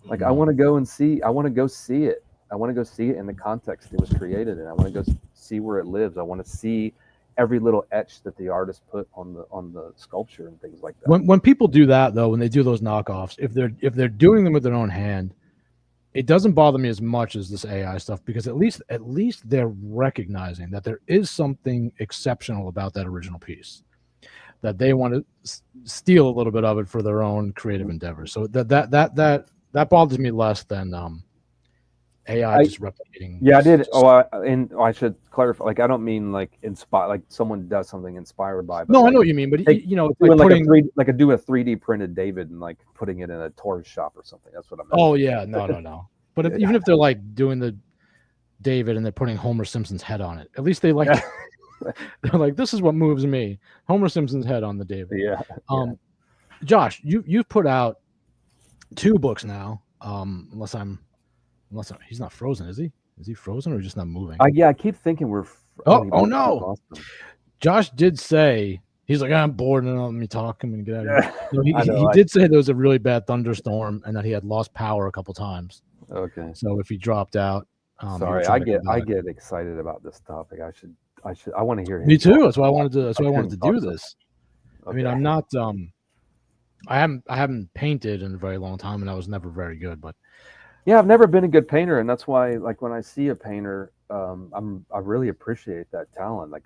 Like I want to go see it. I want to go see it in the context it was created in. I want to go see where it lives. I want to see every little etch that the artist put on the sculpture and things like that. When people do that, though, when they do those knockoffs, if they're doing them with their own hand, it doesn't bother me as much as this AI stuff, because at least they're recognizing that there is something exceptional about that original piece, that they want to steal a little bit of it for their own creative endeavors. So that bothers me less than AI just replicating. Yeah, I did. And I should clarify. Like, I don't mean like inspire, like someone does something inspired by. But no, like, I know what you mean. But it's like putting do a 3D printed David and like putting it in a tourist shop or something. That's what I meant. Oh yeah, no. But even if they're like doing the David and they're putting Homer Simpson's head on it, at least they like they're like, this is what moves me. Homer Simpson's head on the David. Yeah. Josh, you've put out 2 books now. Unless he's not frozen, is he? Is he frozen or just not moving? I keep thinking we're. Oh no! Josh did say he's like, I'm bored and let me talk. I'm gonna get out of here. No, he did say there was a really bad thunderstorm and that he had lost power a couple times. Okay. So if he dropped out, sorry, I get excited about this topic. I want to hear him. Me too. That's why I wanted to do this. Okay. I mean, I'm not. I haven't painted in a very long time, and I was never very good. But yeah, I've never been a good painter, and that's why, like, when I see a painter, I really appreciate that talent. Like,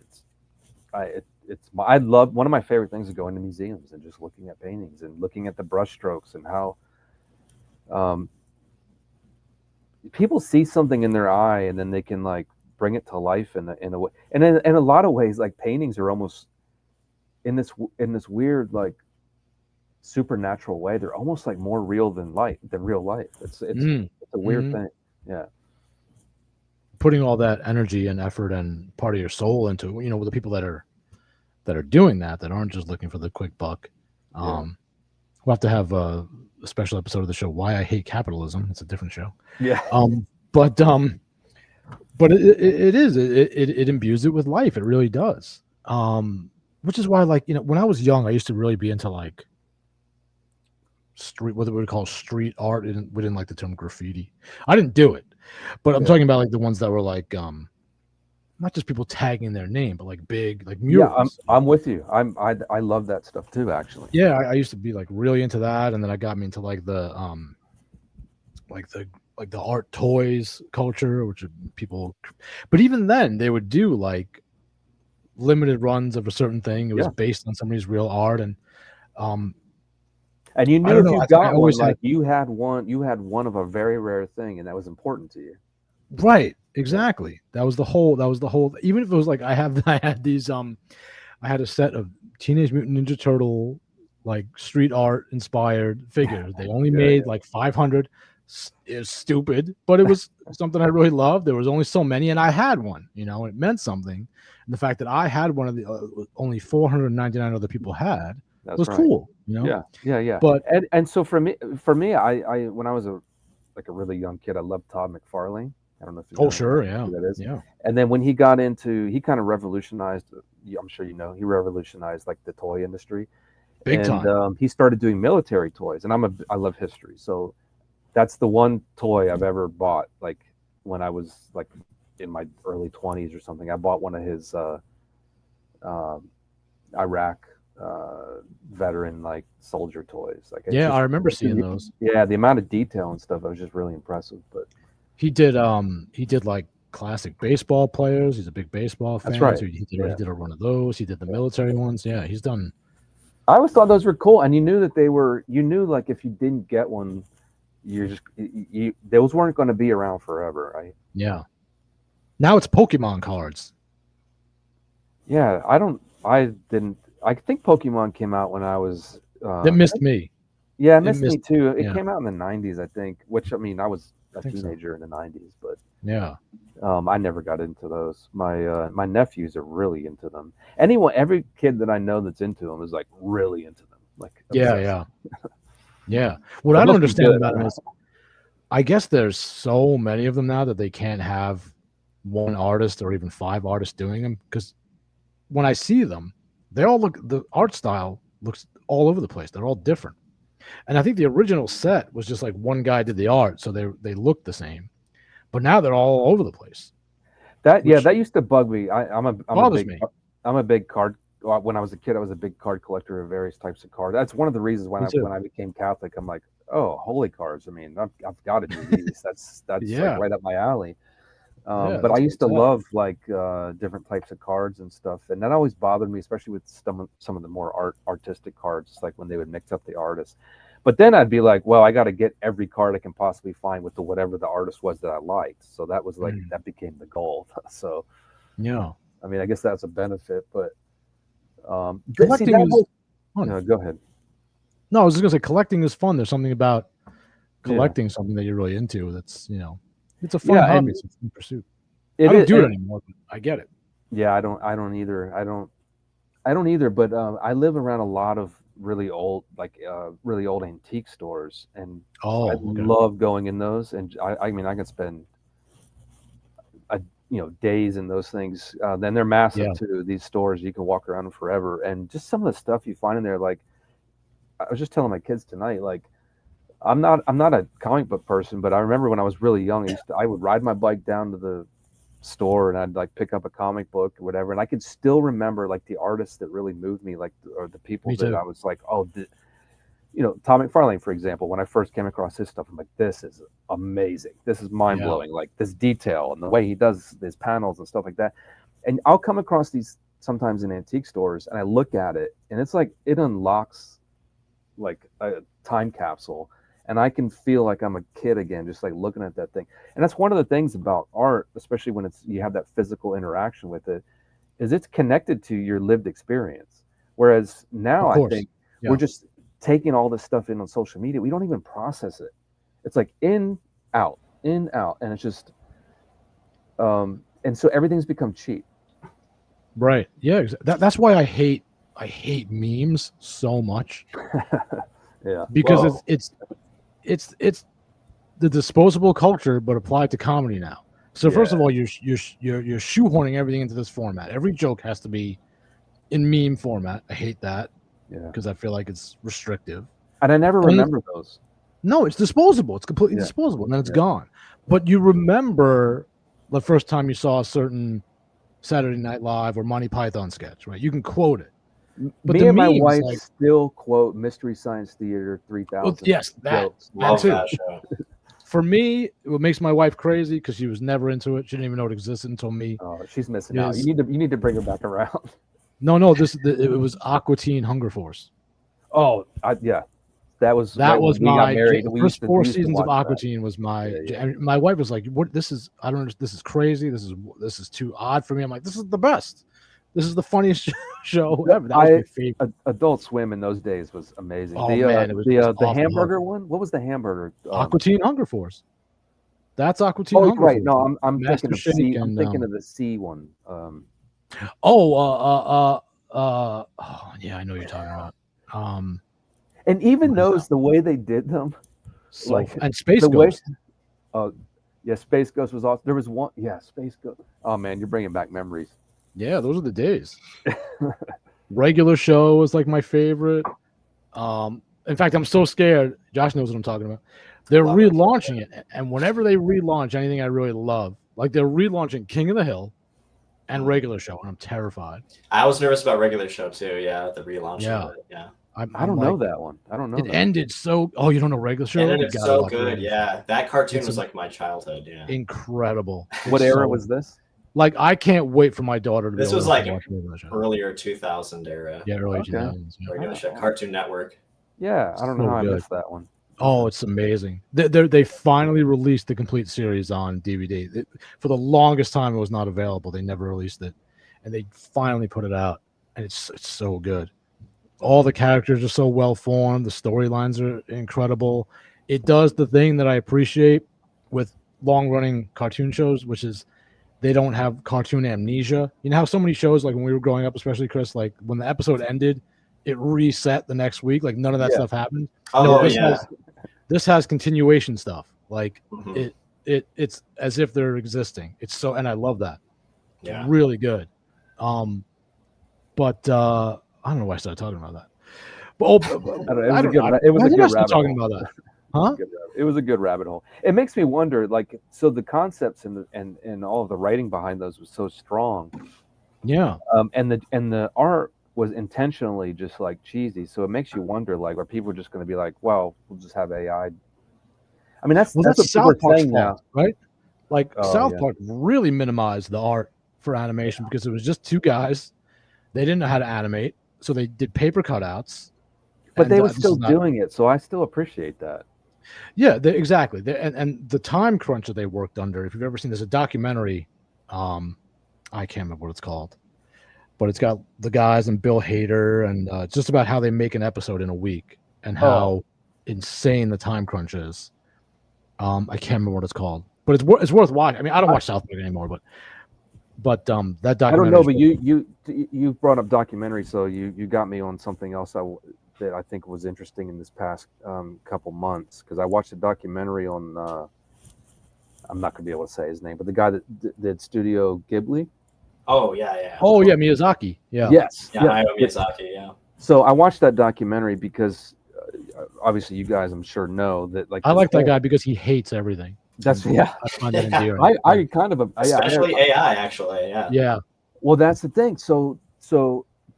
I love, one of my favorite things is going to museums and just looking at paintings and looking at the brush strokes and how people see something in their eye and then they can like bring it to life in a way. And in a lot of ways, like paintings are almost in this weird like supernatural way. They're almost like more real than real life. It's a weird thing. Yeah. Putting all that energy and effort and part of your soul into, with the people that are that are doing that aren't just looking for the quick buck. Yeah. We'll have to have a special episode of the show Why I Hate Capitalism. It's a different show. Yeah. But it imbues it with life. It really does. Which is why, like, when I was young, I used to really be into like street, what we would call street art. We didn't like the term graffiti. I didn't do it, but I'm talking about like the ones that were like not just people tagging their name, but like big like murals. Yeah, I'm with you. I love that stuff too, actually. Yeah, I used to be like really into that, and then I got me into like the art toys culture, which people. But even then, they would do like limited runs of a certain thing. It was based on somebody's real art, and you knew if you got one, like you had one of a very rare thing, and that was important to you. Right. Exactly. That was the whole. Even if it was like I had these I had a set of Teenage Mutant Ninja Turtle like street art inspired figures. They only made like 500. It was stupid, but it was something I really loved. There was only so many, and I had one. It meant something. And the fact that I had one of the only 499 other people had was cool. Yeah. But and so for me, I when I was a really young kid, I loved Todd McFarlane. I don't know if you know who that is. Yeah. And then when he got into, he kind of revolutionized. I'm sure he revolutionized like the toy industry. Big time. He started doing military toys, and I love history, so that's the one toy I've ever bought. Like when I was like in my early 20s or something, I bought one of his Iraq veteran like soldier toys. Like I remember seeing those. Yeah, the amount of detail and stuff, I was just really impressive. But he did like classic baseball players. He's a big baseball fan. That's right. So he did a run of those. He did the military ones. Yeah, he's done. I always thought those were cool, and you knew like if you didn't get one, those weren't going to be around forever, right? Yeah. Now it's Pokemon cards. Yeah, I think Pokemon came out when I was. It missed me. Yeah, it missed me too. It came out in the 90s, I think. Which I mean, I was a teenager in the 90s, but yeah, I never got into those. My nephews are really into them. Every kid that I know that's into them is like really into them. Like yeah. What I don't understand about them is, I guess there's so many of them now that they can't have one artist or even 5 artists doing them, because when I see them, the art style looks all over the place. They're all different. And I think the original set was just like one guy did the art, so they looked the same. But now they're all over the place. That used to bug me. I'm a big card. When I was a kid, I was a big card collector of various types of cards. That's one of the reasons when I became Catholic, I'm like, oh, holy cards. I mean, I've got to do these. That's like right up my alley. But I used to love like different types of cards and stuff, and that always bothered me, especially with some of the more artistic cards, like when they would mix up the artists. But then I'd be like, well, I got to get every card I can possibly find with whatever the artist was that I liked. So that was like that became the goal. So yeah, I mean, I guess that's a benefit, but collecting is fun. Go ahead. No, I was just gonna say collecting is fun. There's something about collecting something that you're really into. That's it's a fun hobby. It's a fun pursuit. I don't do it anymore, but I get it. Yeah, I don't either. I don't either. But I live around a lot of really old antique stores, and I love going in those. And I mean, I can spend days in those things. Then they're massive too. These stores, you can walk around them forever, and just some of the stuff you find in there. Like I was just telling my kids tonight, like. I'm not a comic book person, but I remember when I was really young, I would ride my bike down to the store and I'd like pick up a comic book or whatever, and I could still remember like the artists that really moved me, like or the people that I was like, oh, Tom McFarlane, for example. When I first came across his stuff, I'm like, this is amazing. This is mind blowing. Like this detail and the way he does his panels and stuff like that. And I'll come across these sometimes in antique stores, and I look at it, and it's like it unlocks like a time capsule. And I can feel like I'm a kid again, just like looking at that thing. And that's one of the things about art, especially when you have that physical interaction with it, is it's connected to your lived experience. Whereas now I think we're just taking all this stuff in on social media. We don't even process it. It's like in, out. And it's just, and so everything's become cheap. Right. Yeah. That's why I hate memes so much, Yeah. because Whoa. it's the disposable culture, but applied to comedy now. So first Yeah. of all, you're shoehorning everything into this format. Every joke has to be in meme format. I hate that Yeah. because I feel like it's restrictive. And I never And remember those. No, it's disposable. It's completely Yeah. disposable, and then it's Yeah. gone. But you remember the first time you saw a certain Saturday Night Live or Monty Python sketch, right? You can quote it. But Me the and my memes, wife like, still quote Mystery Science Theater 3000. yes, that jokes. Love too. that show. For me, what makes my wife crazy, because she was never into it. She didn't even know it existed until me. Oh, she's missing out. Is- You need to bring her back around. No, it was Aqua Teen Hunger Force. Oh, yeah. That was That right was when we got my married. the We first used to, four we used to seasons of watch Aqua that. Teen was my. Yeah. And my wife was like, "What? This is I don't understand. This is crazy. This is too odd for me." I'm like, "This is the best. This is the funniest show ever." That was my favorite. Adult Swim in those days was amazing. Oh, the man, it was the just off the hamburger hook. one. What was the hamburger? Aqua Teen Hunger Force. That's Aqua Teen Oh, Hunger right. Force. No, I'm Master thinking of Shake C. I'm and, thinking of the C one. oh, yeah, I know what you're talking about. And even What is those, the way they did them, So, like and Space the way- Ghost. yeah, Space Ghost was awesome. There was one, yeah, Space Ghost. Oh man, you're bringing back memories. Yeah, those are the days. Regular Show was like my favorite. In fact, I'm so scared. Josh knows what I'm talking about. They're Love it. relaunching it, and whenever they relaunch anything I really love, like they're relaunching King of the Hill and Regular Show, and I'm terrified. I was nervous about Regular Show too. Yeah, the relaunch Yeah. of it. Yeah. I don't know that one. I don't know. It that. ended so. Oh, you don't know Regular Show? And You it's gotta so watch good. Regular Show. Yeah, that cartoon It's was like my childhood. Yeah. Incredible. What It's era so- was this? Like, I can't wait for my daughter to be This able was to like watch Regular Show. Earlier 2000 era. Yeah, early Okay. 2000s. Yeah. Regular Show. Cartoon Network. Yeah, I don't know So how I good. missed that one. Oh, it's amazing. They finally released the complete series on DVD. For the longest time, it was not available. They never released it, and they finally put it out, and it's so good. All the characters are so well formed. The storylines are incredible. It does the thing that I appreciate with long running cartoon shows, which is they don't have cartoon amnesia. You know how so many shows, like when we were growing up, especially Chris, like when the episode ended, it reset the next week. Like none of that Yeah. stuff happened. Oh No, this yeah. This has continuation stuff. Like Mhm. it's as if they're existing. It's so, and I love that. It's Yeah. really good. But I don't know why I started talking about that. But I don't know, it was a good why did I rabbit start talking hole. about that? Huh? It was a good rabbit hole. It makes me wonder, like, so the concepts and all of the writing behind those was so strong, Yeah. and the art was intentionally just like cheesy. So it makes you wonder, like, are people just going to be like, well, we'll just have AI? I mean, that's Well, what that's people are South Park's saying now. fault, right? Like Oh, South yeah. Park really minimized the art for animation because it was just two guys. They didn't know how to animate, so they did paper cutouts. But and, they were this is still not- doing it, so I still appreciate that. Yeah, exactly. And the time crunch that they worked under. If you've ever seen, there's a documentary. I can't remember what it's called, but it's got the guys and Bill Hader, and it's just about how they make an episode in a week and how insane the time crunch is. I can't remember what it's called, but it's worth watching. I mean, I don't watch South Park anymore, but that documentary. I don't know, but you brought up documentary, so you got me on something else that I think was interesting in this past couple months, because I watched a documentary on I'm not gonna be able to say his name, but the guy that did Studio Ghibli. Oh yeah. Oh yeah, Miyazaki. Yeah. Yes. Yeah, Hayao Miyazaki. Yeah. So I watched that documentary because obviously you guys, I'm sure, know that, like, I like that guy because he hates everything. That's I find that endearing. I kind of Especially AI, actually. Yeah. Yeah. Well, that's the thing. So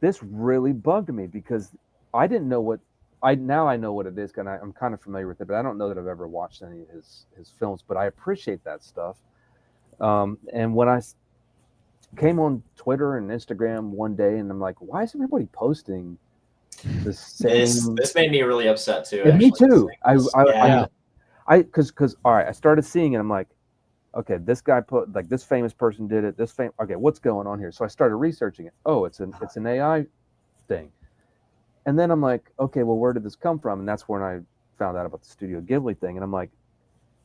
this really bugged me because I didn't know what I know what it is, and I'm kind of familiar with it, but I don't know that I've ever watched any of his films. But I appreciate that stuff. And when I came on Twitter and Instagram one day, and I'm like, why is everybody posting the same? This made me really upset too. And me actually, too. Yeah. Because all right, I started seeing it. I'm like, okay, this guy put, like, this famous person did it. Okay, what's going on here? So I started researching it. Oh, it's an AI thing. And then I'm like, okay, well, where did this come from? And that's when I found out about the Studio Ghibli thing. And I'm like,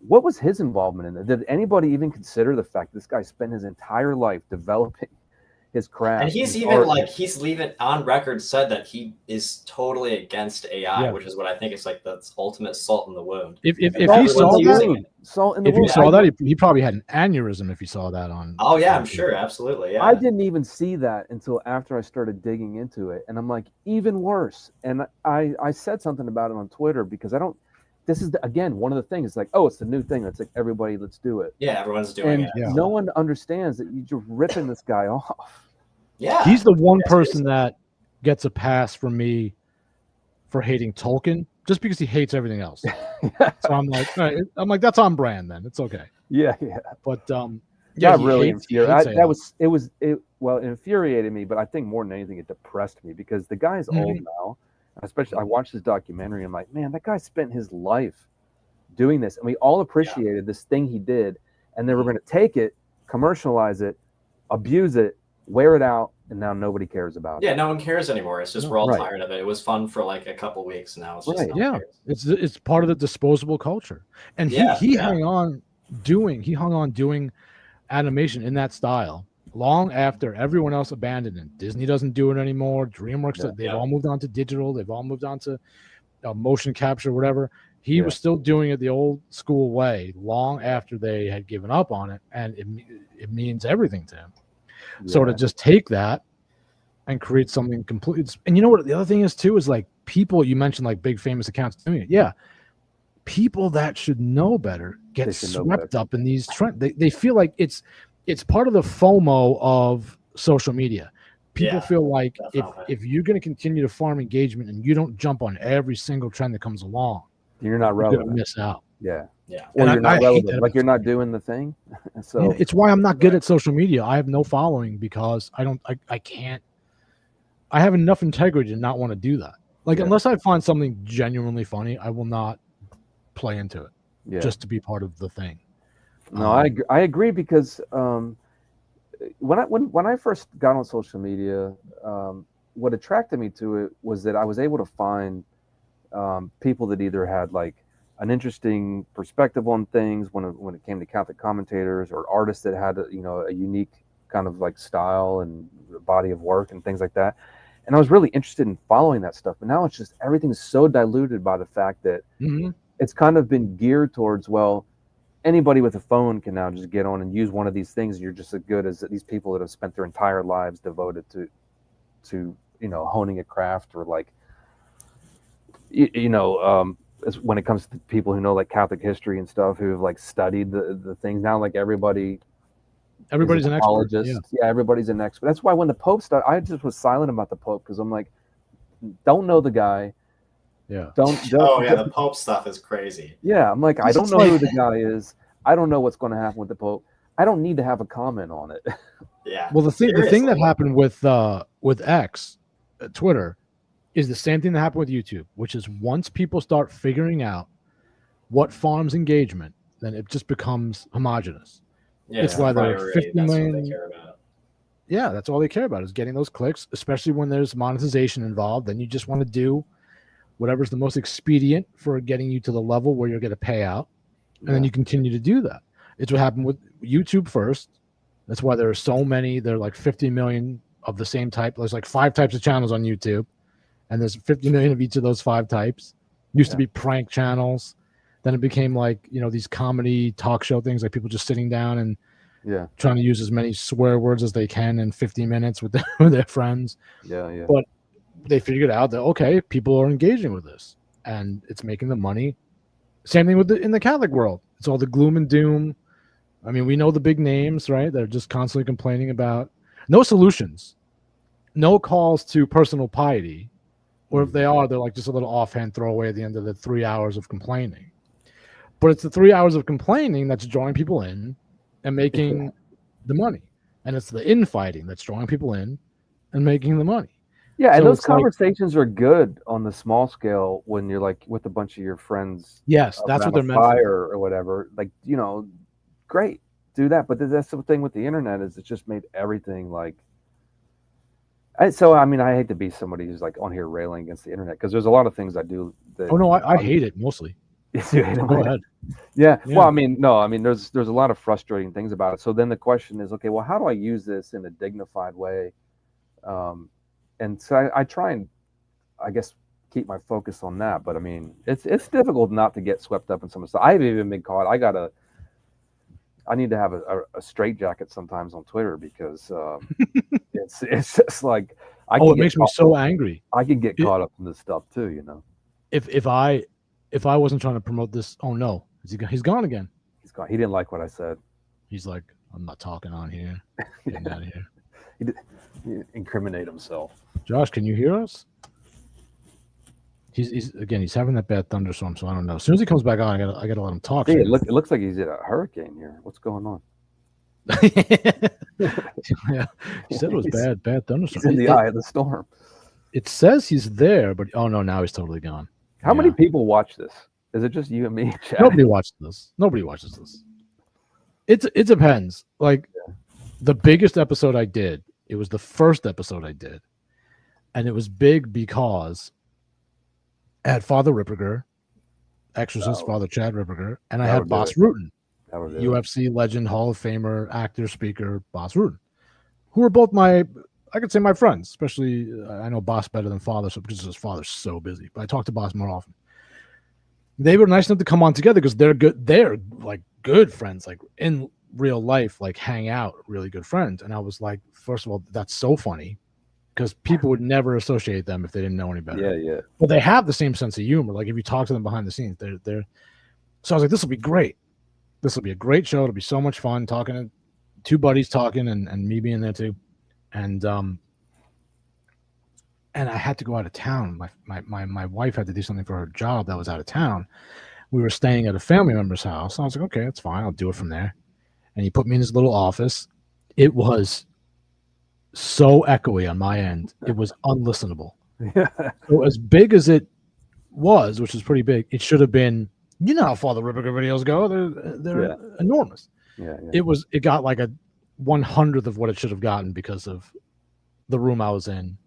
what was his involvement in it? Did anybody even consider the fact this guy spent his entire life developing his craft. And he's his even art. he's leaving on record said that he is totally against AI, Yeah. which is what I think is like the ultimate salt in the wound. If he Everyone's saw using that, it. Salt in the if he wound. saw that, he probably had an aneurysm if he saw that on. Oh yeah, I'm sure, absolutely. Yeah. I didn't even see that until after I started digging into it, and I'm like, even worse. And I said something about it on Twitter because I don't. This is again one of the things. It's like, oh, it's the new thing. It's like everybody, let's do it. Yeah, everyone's doing And it. Yeah. no one understands that you're ripping this guy off. Yeah. He's the one Yeah, person seriously. that gets a pass from me for hating Tolkien, just because he hates everything else. So I'm like, all right, that's on brand then. It's okay. Yeah. But yeah, That he really hates infuriated. AI. It infuriated me, but I think more than anything, it depressed me because the guy's old now. Especially, I watched this documentary. I'm like, man, that guy spent his life doing this, and we all appreciated this thing he did, and they were going to take it, commercialize it, abuse it, wear it out, and now nobody cares about it. Yeah, no one cares anymore. It's just we're all Right. tired of it. It was fun for like a couple weeks, and now it's just Right. no one Yeah, cares. it's part of the disposable culture, and he hung on doing animation in that style long after everyone else abandoned it. Disney doesn't do it anymore. DreamWorks, they've all moved on to digital. They've all moved on to motion capture, whatever. He was still doing it the old school way long after they had given up on it, and it means everything to him. Yeah. So to just take that and create something completely, and you know what the other thing is too is like people, you mentioned like big famous accounts doing it. Yeah, people that should know better get swept up in these trends. They feel like it's part of the FOMO of social media. People feel like if you're going to continue to farm engagement and you don't jump on every single trend that comes along, you're not relevant. You're going to miss out. Yeah. Or you're not relevant. Like you're not doing the thing. So it's why I'm not good at social media. I have no following because I can't. I have enough integrity to not want to do that. Like unless I find something genuinely funny, I will not play into it just to be part of the thing. No, I agree because when I first got on social media, what attracted me to it was that I was able to find people that either had like an interesting perspective on things when it came to Catholic commentators, or artists that had a unique kind of like style and body of work and things like that. And I was really interested in following that stuff. But now it's just everything's so diluted by the fact that it's kind of been geared towards, well, anybody with a phone can now just get on and use one of these things. And you're just as good as these people that have spent their entire lives devoted to honing a craft, or like, when it comes to people who know like Catholic history and stuff, who have like studied the things. Now like everybody's an apologist. expert. Yeah, everybody's an expert. That's why when the Pope started, I just was silent about the Pope because I'm like, don't know the guy. Yeah. The Pope stuff is crazy. Yeah, I'm like, I don't know who the guy is. I don't know what's going to happen with the Pope. I don't need to have a comment on it. Yeah. Well, the thing that happened with X, Twitter, is the same thing that happened with YouTube, which is once people start figuring out what farms engagement, then it just becomes homogenous. Yeah, it's why there are 50 million. What they care about. Yeah, that's all they care about is getting those clicks, especially when there's monetization involved. Then you just want to do whatever's the most expedient for getting you to the level where you're going to pay out. And then you continue to do that. It's what happened with YouTube first. That's why there are so many. There are like 50 million of the same type. There's like 5 types of channels on YouTube. And there's 50 million of each of those 5 types. Used to be prank channels. Then it became like, these comedy talk show things, like people just sitting down and trying to use as many swear words as they can in 50 minutes with their friends. Yeah. But they figured out that, okay, people are engaging with this and it's making them money. Same thing in the Catholic world. It's all the gloom and doom. I mean, we know the big names, right? They're just constantly complaining about no solutions, no calls to personal piety. Or if they are, they're like just a little offhand throwaway at the end of the 3 hours of complaining. But it's the 3 hours of complaining that's drawing people in and making the money. And it's the infighting that's drawing people in and making the money. Yeah, and those conversations are good on the small scale when you're like with a bunch of your friends. Yes, that's what they're meant for. Or whatever. Like, great, do that. But that's the thing with the internet is it's just made everything like. I hate to be somebody who's like on here railing against the internet because there's a lot of things I do. I hate it mostly. Go ahead. Yeah. Yeah. Well, I mean, no, I mean, there's a lot of frustrating things about it. So then the question is, okay, well, how do I use this in a dignified way? And so I try and, I guess, keep my focus on that. But I mean, it's difficult not to get swept up in some stuff. I've even been caught. I need to have a straitjacket sometimes on Twitter because it's just like It makes me so angry. I can get caught up in this stuff too, you know. If I wasn't trying to promote this, oh no, he's gone again. He's gone. He didn't like what I said. He's like, I'm not talking on here. Getting out of here. He did incriminate himself. Josh, can you hear us? He's having that bad thunderstorm, so I don't know. As soon as he comes back on, I gotta let him talk. Hey, it looks like he's in a hurricane here. What's going on? Yeah, he said it was bad thunderstorm. He's in the eye of the storm. It says he's there, but oh no, now he's totally gone. How many people watch this? Is it just you and me? Nobody watches this. Nobody watches this. It depends. Like the biggest episode I did, it was the first episode I did, and it was big because I had Father Ripperger, Exorcist Father Chad Ripperger, and I had Boss Rutan, UFC legend, Hall of Famer, actor, speaker, Boss Rutan, who are both I could say my friends, especially I know Boss better than Father, so because his father's so busy, but I talk to Boss more often. They were nice enough to come on together because they're good. They're like good friends, like in real life, like hang out, really good friends. And I was like, first of all, that's so funny because people would never associate them if they didn't know any better. Yeah. But they have the same sense of humor. Like if you talk to them behind the scenes, they're. So I was like, this will be great. This will be a great show. It'll be so much fun talking to two buddies talking and me being there too. And I had to go out of town. My wife had to do something for her job that was out of town. We were staying at a family member's house. I was like, okay, that's fine. I'll do it from there. And he put me in his little office. It was so echoey on my end. It was unlistenable. So as big as it was, which is pretty big, it should have been, you know how Father Ripperger videos go. They're enormous. It got like a 100th of what it should have gotten because of the room I was in.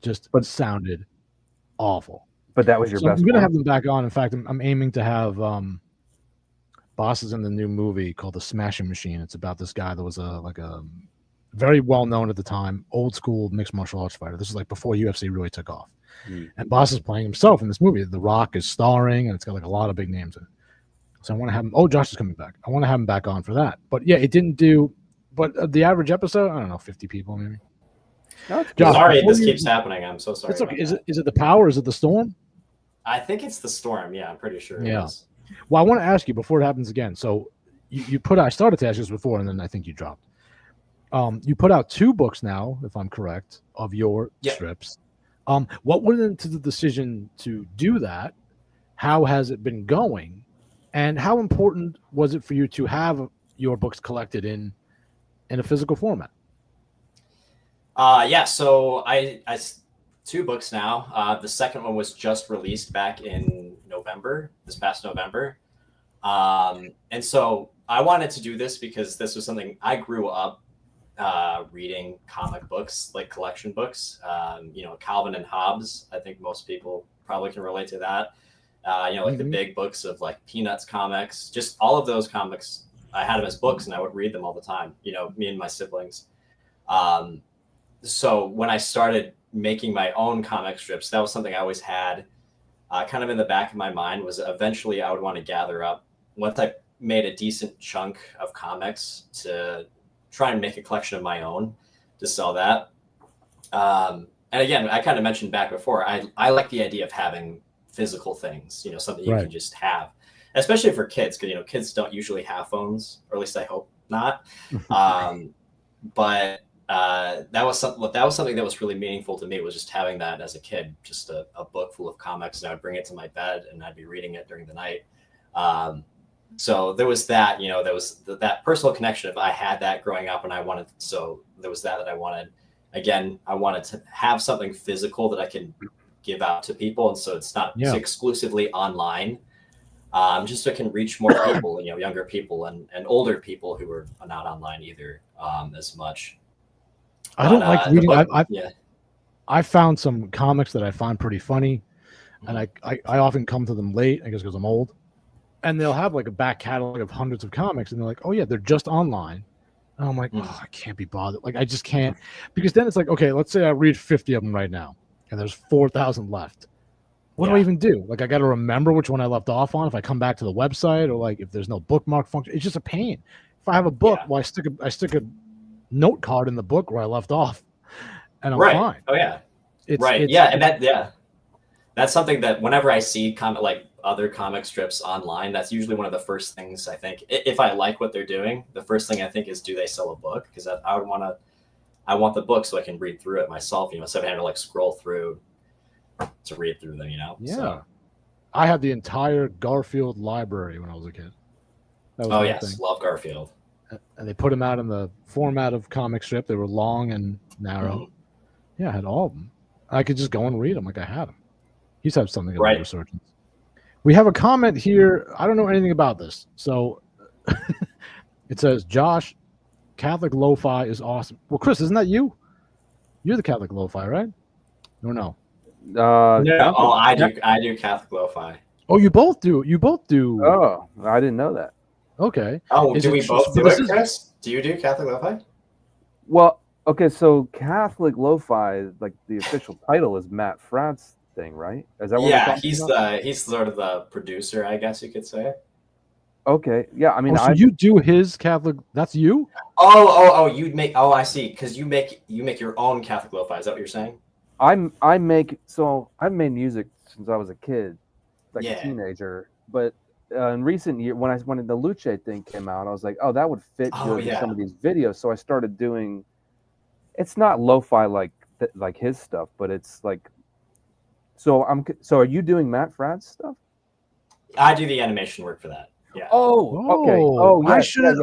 Just sounded awful. But that was your best. I'm gonna have them back on. In fact, I'm aiming to have bosses in the new movie called The Smashing Machine. It's about this guy that was a very well known at the time, old school mixed martial arts fighter. This is like before UFC really took off. And Boss is playing himself in this movie. The Rock is starring, and it's got like a lot of big names in it. So I want to have him. Oh, Josh is coming back. I want to have him back on for that. But yeah, it didn't do. But the average episode, I don't know, 50 people maybe. Josh, sorry, this keeps happening. I'm so sorry. It's okay. Is it the power? Is it the storm? I think it's the storm. Yeah, I'm pretty sure. It is. Well, I want to ask you before it happens again. So you put out. I started to ask this before, and then I think you dropped. You put out 2 books now, if I'm correct, of your strips. What went into the decision to do that? How has it been going? And how important was it for you to have your books collected in a physical format? So I 2 books now. The second one was just released back in November, this past November. And so I wanted to do this because this was something I grew up reading comic books, like collection books, Calvin and Hobbes. I think most people probably can relate to that. The big books of like Peanuts comics, just all of those comics. I had them as books and I would read them all the time, me and my siblings. So when I started making my own comic strips, that was something I always had kind of in the back of my mind, was eventually I would want to gather up, once I made a decent chunk of comics, to try and make a collection of my own to sell that. And again, I kind of mentioned back before, I like the idea of having physical things, something you can just have, especially for kids, because, kids don't usually have phones, or at least I hope not. But that was something that was really meaningful to me, was just having that as a kid, just a book full of comics, and I would bring it to my bed and I'd be reading it during the night. So there was that, there was that personal connection. If I had that growing up, and there was that I wanted. Again, I wanted to have something physical that I can give out to people, and so it's not exclusively online. Just so I can reach more people, younger people and older people who are not online either as much. I don't like reading. I found some comics that I find pretty funny, and I often come to them late, I guess because I'm old. and they'll have like a back catalog of hundreds of comics, and they're like, oh yeah, they're just online. And I'm like, oh, I can't be bothered. Like, I just can't, because then it's like, okay, let's say I read 50 of them right now, and there's 4,000 left. What do I even do? Like, I got to remember which one I left off on if I come back to the website, or like if there's no bookmark function. It's just a pain. If I have a book, well, I stick a note card in the book where I left off, and I'm fine. Oh yeah, that's something that whenever I see other comic strips online, that's usually one of the first things I think. If I like what they're doing, the first thing I think is, do they sell a book? Because I want the book so I can read through it myself. Instead of having to like scroll through to read through them. Yeah. So, I had the entire Garfield library when I was a kid. That was love Garfield. And they put them out in the format of comic strip. They were long and narrow. Mm-hmm. Yeah, I had all of them. I could just go and read them like I had them. He's had something of a resurgence. We have a comment here. I don't know anything about this. So it says, Josh, Catholic lo-fi is awesome. Well, Chris, isn't that you? You're the Catholic lo-fi, right? Or no? I do Catholic lo-fi. Oh, you both do. You both do. Oh, I didn't know that. Okay. Oh, do we both do it, Chris? Do you do Catholic lo-fi? Well, okay, so Catholic lo-fi, like the official title is Matt Fradd's thing, right? Is that what we're talking about? He's sort of the producer, I guess you could say. Okay, yeah, I mean, so you do his Catholic. That's you. You'd make. Oh, I see. Because you make your own Catholic lo-fi. Is that what you're saying? I've made music since I was a kid, like a teenager. But in recent years, when the Luce thing came out, I was like, oh, that would fit good in some of these videos. So I started doing. It's not lo-fi like his stuff, but it's like. So are you doing Matt Fradd's stuff? I do the animation work for that. Yeah. Oh, okay. Oh, yeah.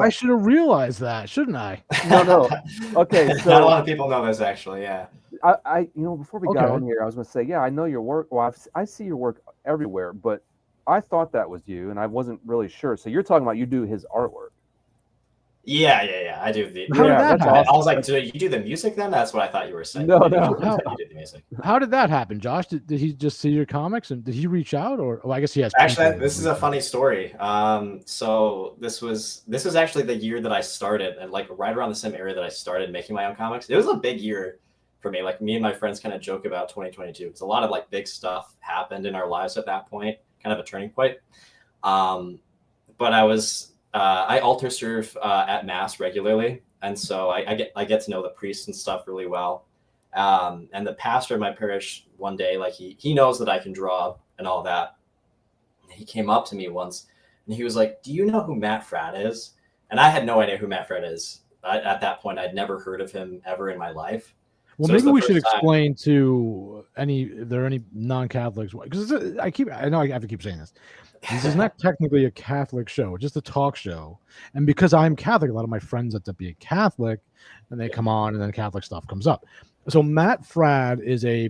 I should have realized that, shouldn't I? No. Okay, so not a lot of people know this actually. Yeah. I before we got on here, I was going to say, yeah, I know your work. Well, I see your work everywhere, but I thought that was you, and I wasn't really sure. So you're talking about you do his artwork. Yeah. I do the. How did that happen? I was like, do you do the music then? That's what I thought you were saying. No. You did the music. How did that happen, Josh? Did he just see your comics and did he reach out, or? Well, I guess he has. Actually, this is a funny story. So this was actually the year that I started, and like right around the same area that I started making my own comics. It was a big year for me. Like me and my friends kind of joke about 2022 because a lot of like big stuff happened in our lives at that point, kind of a turning point. But I altar serve at Mass regularly, and so I get to know the priests and stuff really well. And the pastor of my parish one day, like he knows that I can draw and all that. He came up to me once and he was like, "Do you know who Matt Fradd is?" And I had no idea who Matt Fradd is. At that point, I'd never heard of him ever in my life. Well, maybe we should explain to if there are any non-Catholics, because I know I have to keep saying this. This is not technically a Catholic show; it's just a talk show. And because I'm Catholic, a lot of my friends end up being Catholic, and they come on, and then Catholic stuff comes up. So Matt Fradd is a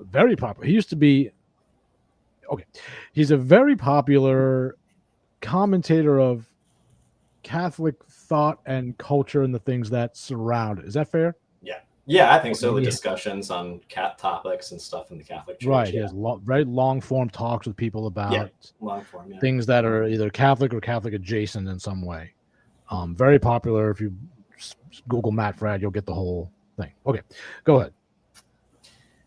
very popular. He used to be He's a very popular commentator of Catholic thought and culture and the things that surround it. Is that fair? Yeah, I think so. The discussions on cat topics and stuff in the Catholic Church. Right. He has very long form talks with people about long form, things that are either Catholic or Catholic adjacent in some way. Very popular. If you Google Matt Fradd, you'll get the whole thing. Okay, go ahead.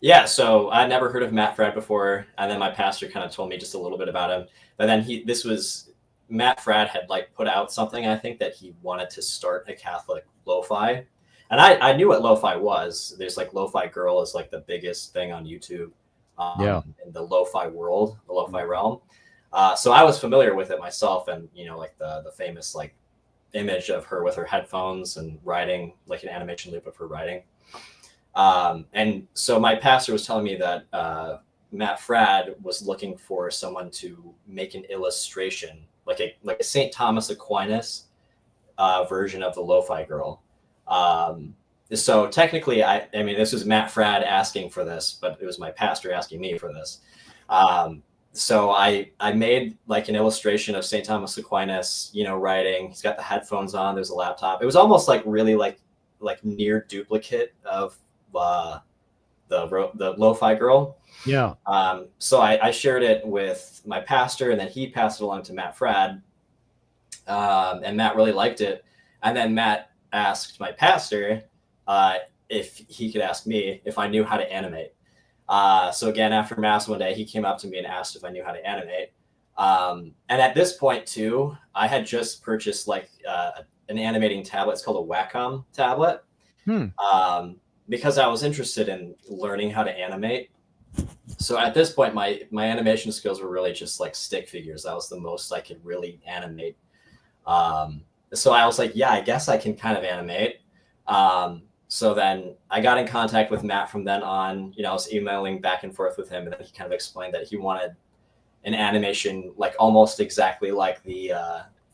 Yeah, so I never heard of Matt Fradd before, and then my pastor kind of told me just a little bit about him. But then Matt Fradd had like put out something, I think, that he wanted to start a Catholic lo-fi. And I knew what lo-fi was. There's like Lo-Fi Girl is like the biggest thing on YouTube in the lo-fi world, the lo-fi realm. So I was familiar with it myself, and like the famous like image of her with her headphones and writing, like an animation loop of her writing. And so my pastor was telling me that Matt Fradd was looking for someone to make an illustration, like a St. Thomas Aquinas version of the Lo-Fi Girl. So technically, I mean, this was Matt Fradd asking for this, but it was my pastor asking me for this. So I made like an illustration of St. Thomas Aquinas, writing. He's got the headphones on. There's a laptop. It was almost like really like near duplicate of the lo-fi girl. Yeah. So I shared it with my pastor, and then he passed it along to Matt Frad, and Matt really liked it. And then Matt asked my pastor if he could ask me if I knew how to animate. So again, after Mass one day, he came up to me and asked if I knew how to animate. And at this point too, I had just purchased like an animating tablet. It's called a Wacom tablet. Because I was interested in learning how to animate. So at this point, my animation skills were really just like stick figures. That was the most I could really animate. So I was like, yeah, I guess I can kind of animate. So then I got in contact with Matt from then on. I was emailing back and forth with him, and then he kind of explained that he wanted an animation like almost exactly like the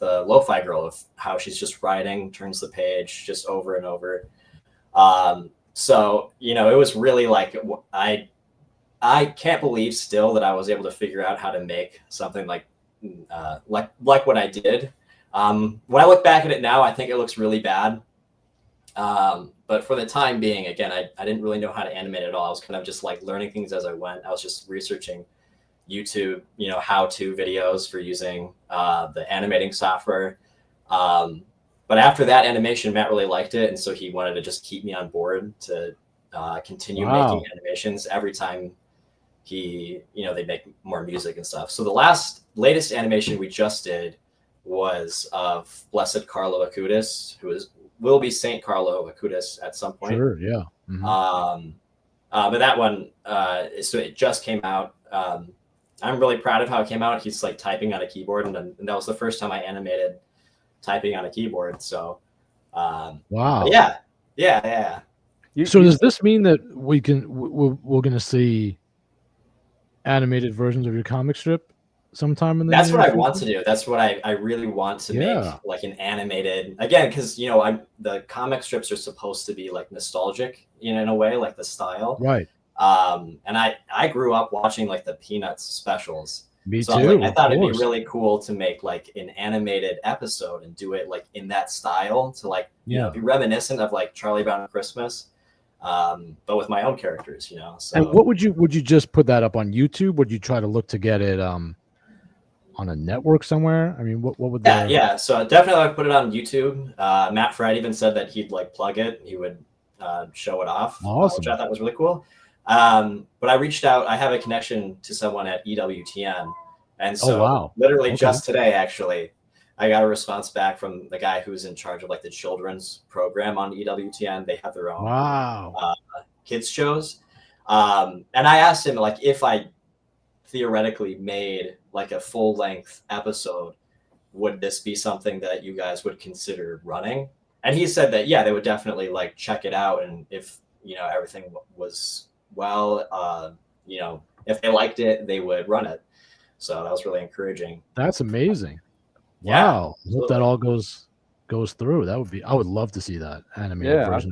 lo-fi girl, of how she's just writing, turns the page just over and over. So it was really like I can't believe still that I was able to figure out how to make something like what I did. When I look back at it now, I think it looks really bad. But for the time being, again, I didn't really know how to animate at all. I was kind of just like learning things as I went. I was just researching YouTube, how-to videos for using the animating software. But after that animation, Matt really liked it. And so he wanted to just keep me on board to continue making animations every time they make more music and stuff. So the latest animation we just did was of Blessed Carlo Acutis, who will be Saint Carlo Acutis at some point. Sure, yeah. Mm-hmm. But that one, so it just came out. I'm really proud of how it came out. He's like typing on a keyboard, and that was the first time I animated typing on a keyboard. So, wow. Yeah. So does this mean that we're going to see animated versions of your comic strip sometime in the That's near what I future? want to do. That's what I really want to make, like an animated, again, because the comic strips are supposed to be like nostalgic in a way, like the style, right? And I grew up watching like the Peanuts specials. Me so too. I thought it'd be really cool to make like an animated episode and do it like in that style to like be reminiscent of like Charlie Brown Christmas, but with my own characters. So. And what would you just put that up on YouTube? Would you try to look to get it on a network somewhere? I mean, what would that? Yeah. So definitely I put it on YouTube. Matt Fred even said that he'd like plug it. He would show it off, awesome. Which I thought was really cool. But I reached out. I have a connection to someone at EWTN, and so literally just today, actually, I got a response back from the guy who's in charge of like the children's program on EWTN. They have their own kids shows, and I asked him like if I theoretically made like a full length episode, would this be something that you guys would consider running? And he said that they would definitely like check it out, and if everything was well, if they liked it, they would run it. So that was really encouraging. That's amazing. Wow. I hope that all goes through. I would love to see that animated version.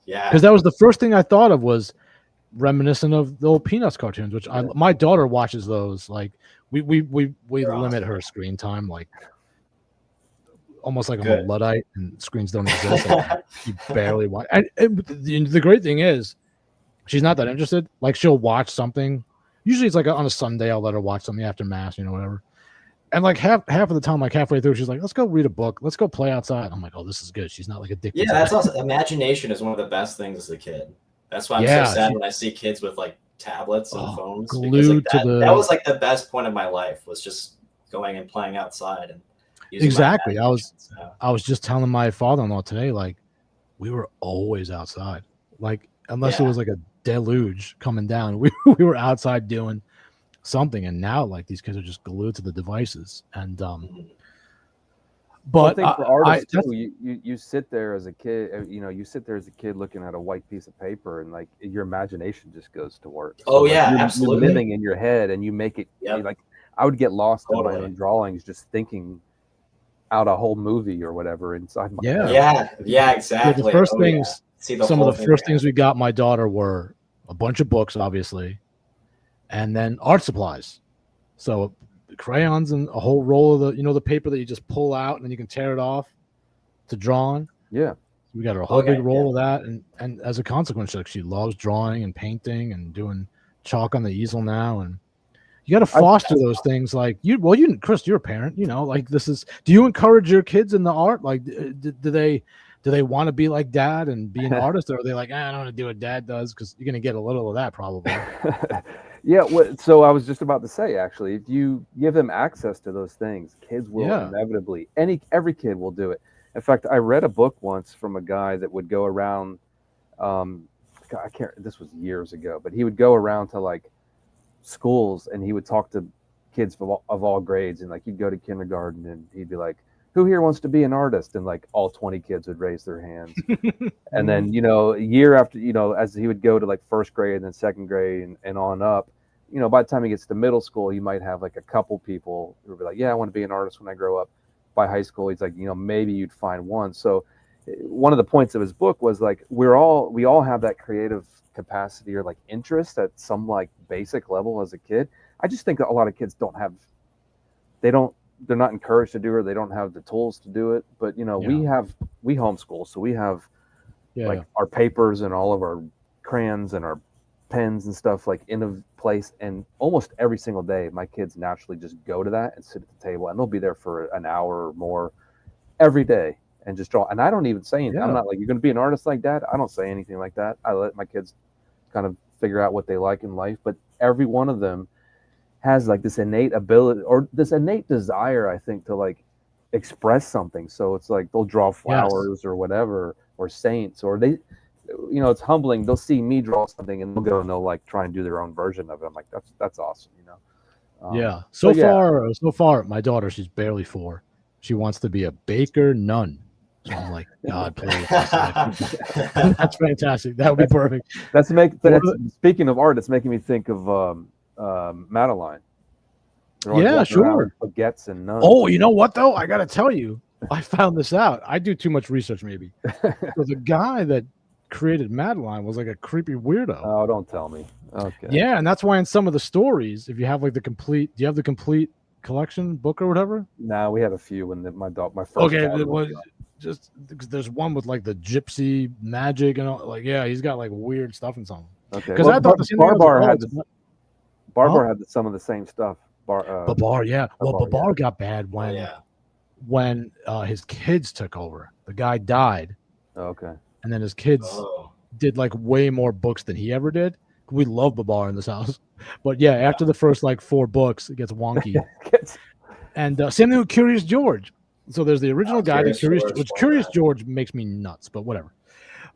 Yeah. Because that was the first thing I thought of, was reminiscent of the old Peanuts cartoons, which my daughter watches those. Like we limit her screen time, like almost like I'm a Luddite and screens don't exist. She barely watch. And the great thing is, she's not that interested. Like she'll watch something. Usually it's like on a Sunday. I'll let her watch something after Mass, whatever. And like half of the time, like halfway through, she's like, "Let's go read a book. Let's go play outside." I'm like, "Oh, this is good." She's not like addicted. Yeah, that's also imagination is one of the best things as a kid. That's why I'm so sad when I see kids with like tablets and phones. Because like that was like the best point of my life, was just going and playing outside and exactly. I was just telling my father-in-law today, like we were always outside, like unless it was like a deluge coming down, we were outside doing something. And now like these kids are just glued to the devices. And but I think for artists too, you sit there as a kid, looking at a white piece of paper, and like your imagination just goes to work. So, you're absolutely living in your head, and you make it like I would get lost in my own drawings, just thinking out a whole movie or whatever inside my head. Exactly. The first things, some of the first things we got my daughter were a bunch of books, obviously, and then art supplies. So crayons and a whole roll of the paper that you just pull out and then you can tear it off to draw on. Yeah. We got her a whole Okay, big roll of that, and as a consequence, like, she loves drawing and painting and doing chalk on the easel now. And you got to foster those things. Like Chris, you're a parent. Like, this is. Do you encourage your kids in the art? Like, do they want to be like dad and be an artist, or are they like, I don't want to do what dad does? Because you're gonna get a little of that probably. Yeah, so I was just about to say, actually, if you give them access to those things, kids will inevitably, every kid will do it. In fact, I read a book once from a guy that would go around, this was years ago, but he would go around to like schools and he would talk to kids of all grades, and like he'd go to kindergarten and he'd be like, who here wants to be an artist? And like all 20 kids would raise their hands. And then, a year after, as he would go to like first grade and then second grade and on up, by the time he gets to middle school, you might have like a couple people who would be like, yeah, I want to be an artist when I grow up. By high school, he's like, maybe you'd find one. So one of the points of his book was like, we all have that creative capacity or like interest at some like basic level as a kid. I just think that a lot of kids they're not encouraged to do it. They don't have the tools to do it. But we homeschool, so we have like our papers and all of our crayons and our pens and stuff like in a place. And almost every single day, my kids naturally just go to that and sit at the table, and they'll be there for an hour or more every day and just draw. And I don't even say anything. I'm not like, you're going to be an artist like Dad. I don't say anything like that. I let my kids kind of figure out what they like in life. But every one of them has like this innate ability or this innate desire, I think, to like express something. So it's like they'll draw flowers or whatever, or saints, or they, it's humbling. They'll see me draw something and they'll go and they'll like try and do their own version of it. I'm like, that's awesome, So far, my daughter, she's barely 4. She wants to be a baker nun. So I'm like, God, please. That's fantastic. That would be perfect. Speaking of art, it's making me think of Madeline. Yeah, sure. Baguettes and nuns. Oh, you know what though? I gotta tell you, I found this out. I do too much research, maybe. So the guy that created Madeline was like a creepy weirdo. Oh, don't tell me. Okay. Yeah, and that's why in some of the stories, if you have like do you have the complete collection book or whatever? No, we have a few when my first. Okay, it was just because there's one with like the gypsy magic and all, like, he's got like weird stuff in some. Okay, because I thought the Barbar had some of the same stuff. Babar, yeah. Well, Babar got bad when his kids took over. The guy died. Okay. And then his kids did like way more books than he ever did. We love Babar in this house. But after the first like 4 books, it gets wonky. And same thing with Curious George. So there's the original guy, Curious George makes me nuts, but whatever.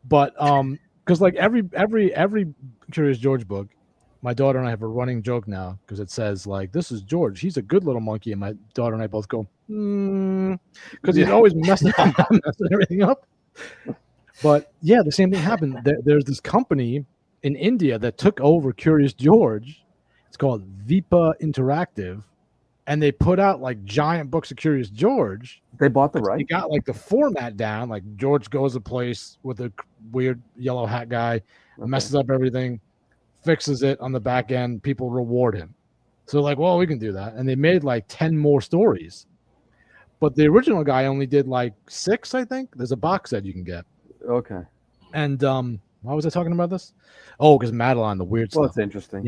But because like every Curious George book, my daughter and I have a running joke now because it says like, this is George. He's a good little monkey. And my daughter and I both go, because he's always messing everything up. But the same thing happened. There's this company in India that took over Curious George. It's called Vipa Interactive. And they put out like giant books of Curious George. They bought the right. They got like the format down. Like George goes a place with a weird yellow hat guy, messes up everything, fixes it on the back end. People reward him. So like, well, we can do that. And they made like 10 more stories. But the original guy only did like 6, I think. There's a box set you can get. Okay. And why was I talking about this? Oh, because Madeline, the weird stuff. Well, it's interesting.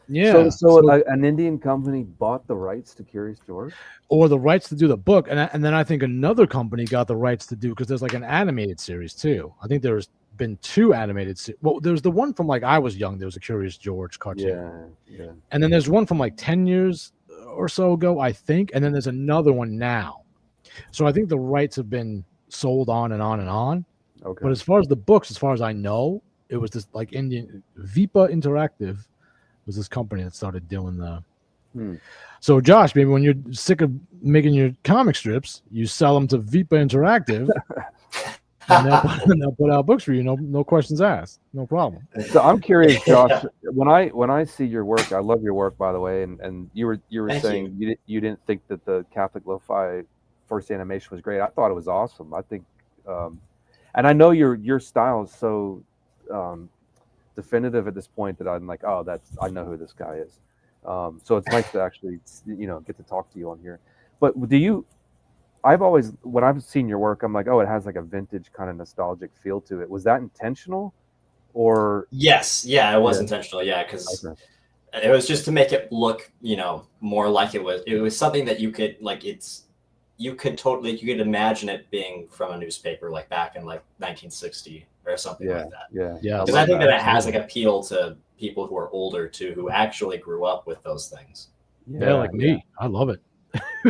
Yeah. So an Indian company bought the rights to Curious George, or the rights to do the book, and then I think another company got the rights to do, because there's like an animated series too. I think there's been 2 animated. Well, there's the one from like I was young. There was a Curious George cartoon. Yeah. And then there's one from like 10 years or so ago, I think. And then there's another one now. So I think the rights have been sold on and on and on. Okay. But as far as the books, as far as I know, it was this like Indian Vipa Interactive was this company that started doing the. So Josh, maybe when you're sick of making your comic strips, you sell them to Vipa Interactive, and they'll put out books for you. No questions asked. No problem. So I'm curious, Josh. When I see your work, I love your work, by the way. And you were saying you didn't think that the Catholic Lo-Fi first animation was great. I thought it was awesome. I think. And I know your style is so definitive at this point that I'm like, I know who this guy is. So it's nice to actually, get to talk to you on here. But do you I've always, when I've seen your work, I'm like, oh, it has like a vintage kind of nostalgic feel to it. Was that intentional, or? Yes, yeah, it was Yeah. intentional. Yeah, because Okay. it was just to make it look, more like it was. It was something that you could you could imagine it being from a newspaper like back in like 1960 or something Yeah, like that. yeah. Yeah, Because I think that it has absolutely. like appeal to people who are older too, who actually grew up with those things. Yeah, like Yeah. me. I love it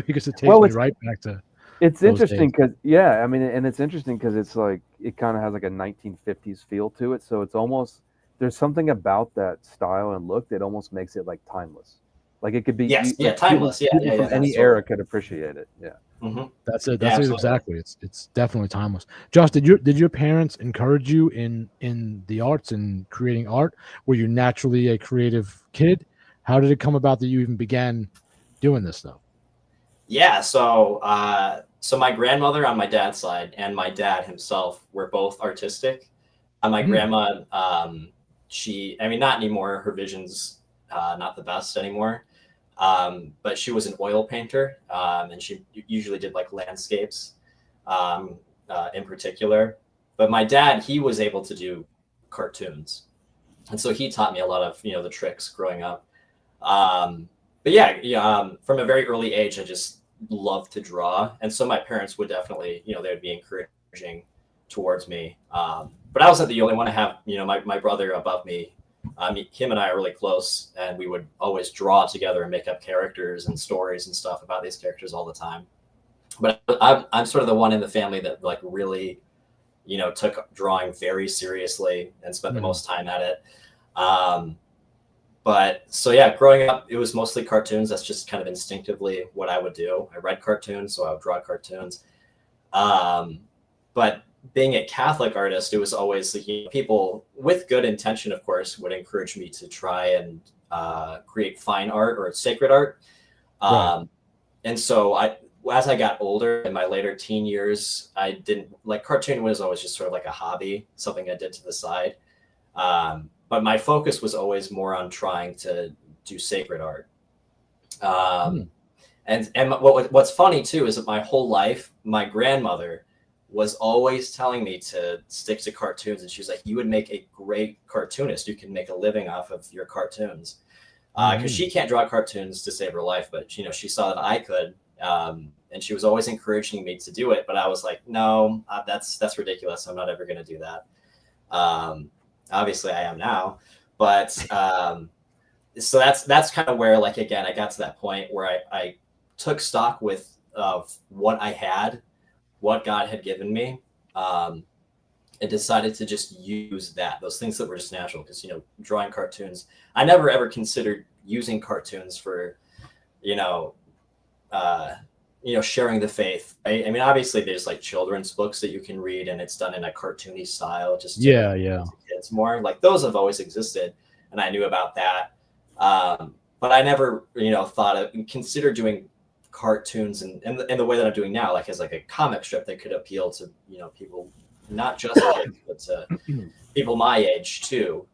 because it takes Well, me right back to it's those interesting days. because, yeah, I mean, and it's interesting because it's like it kind of has like a 1950s feel to it. So it's almost, there's something about that style and look that almost makes it like timeless. Like it could be Yes, yeah, like people timeless. Yeah, people yeah, yeah, from any absolutely. era could appreciate it. Yeah. Hmm. That's it. Yeah, That's it absolutely. exactly. It's definitely timeless. Josh, did your parents encourage you in the arts and creating art? Were you naturally a creative kid? How did it come about that you even began doing this stuff? Yeah, so my grandmother on my dad's side and my dad himself were both artistic. My Hmm. grandma, I mean, not anymore. Her vision's not the best anymore. But she was an oil painter, and she usually did like landscapes, in particular. But my dad, he was able to do cartoons, and so he taught me a lot of the tricks growing up. But yeah, from a very early age, I just loved to draw, and so my parents would definitely, they would be encouraging towards me. But I wasn't the only one. I have, my brother above me. Him and I are really close, and we would always draw together and make up characters and stories and stuff about these characters all the time. But I'm sort of the one in the family that like really, took drawing very seriously and spent the Hmm. most time at it. Um, but so yeah, growing up, it was mostly cartoons. That's just kind of instinctively what I would do. I read cartoons, so I would draw cartoons. Um, but being a Catholic artist, it was always like, people with good intention, of course, would encourage me to try and create fine art or sacred art. Right. And so as I got older in my later teen years, I didn't like cartoon was always just sort of like a hobby, something I did to the side. But my focus was always more on trying to do sacred art. Hmm. Um, and what's funny too is that my whole life, my grandmother was always telling me to stick to cartoons, and she was like, "You would make a great cartoonist. You can make a living off of your cartoons." Because Mhm. she can't draw cartoons to save her life, but she saw that I could, and she was always encouraging me to do it. But I was like, "No, that's ridiculous. I'm not ever going to do that." Obviously, I am now, but so that's kind of where, like, again, I got to that point where I took stock of what I had, what God had given me, um, and decided to just use those things that were just natural. Because drawing cartoons, I never ever considered using cartoons for you know uh, sharing the faith. I mean, obviously, there's like children's books that you can read, and it's done in a cartoony style, just to Yeah, yeah. to kids more. Like those have always existed, and I knew about that. But I never, thought of consider doing cartoons in the way that I'm doing now, like as like a comic strip that could appeal to people, not just kids, but to people my age too.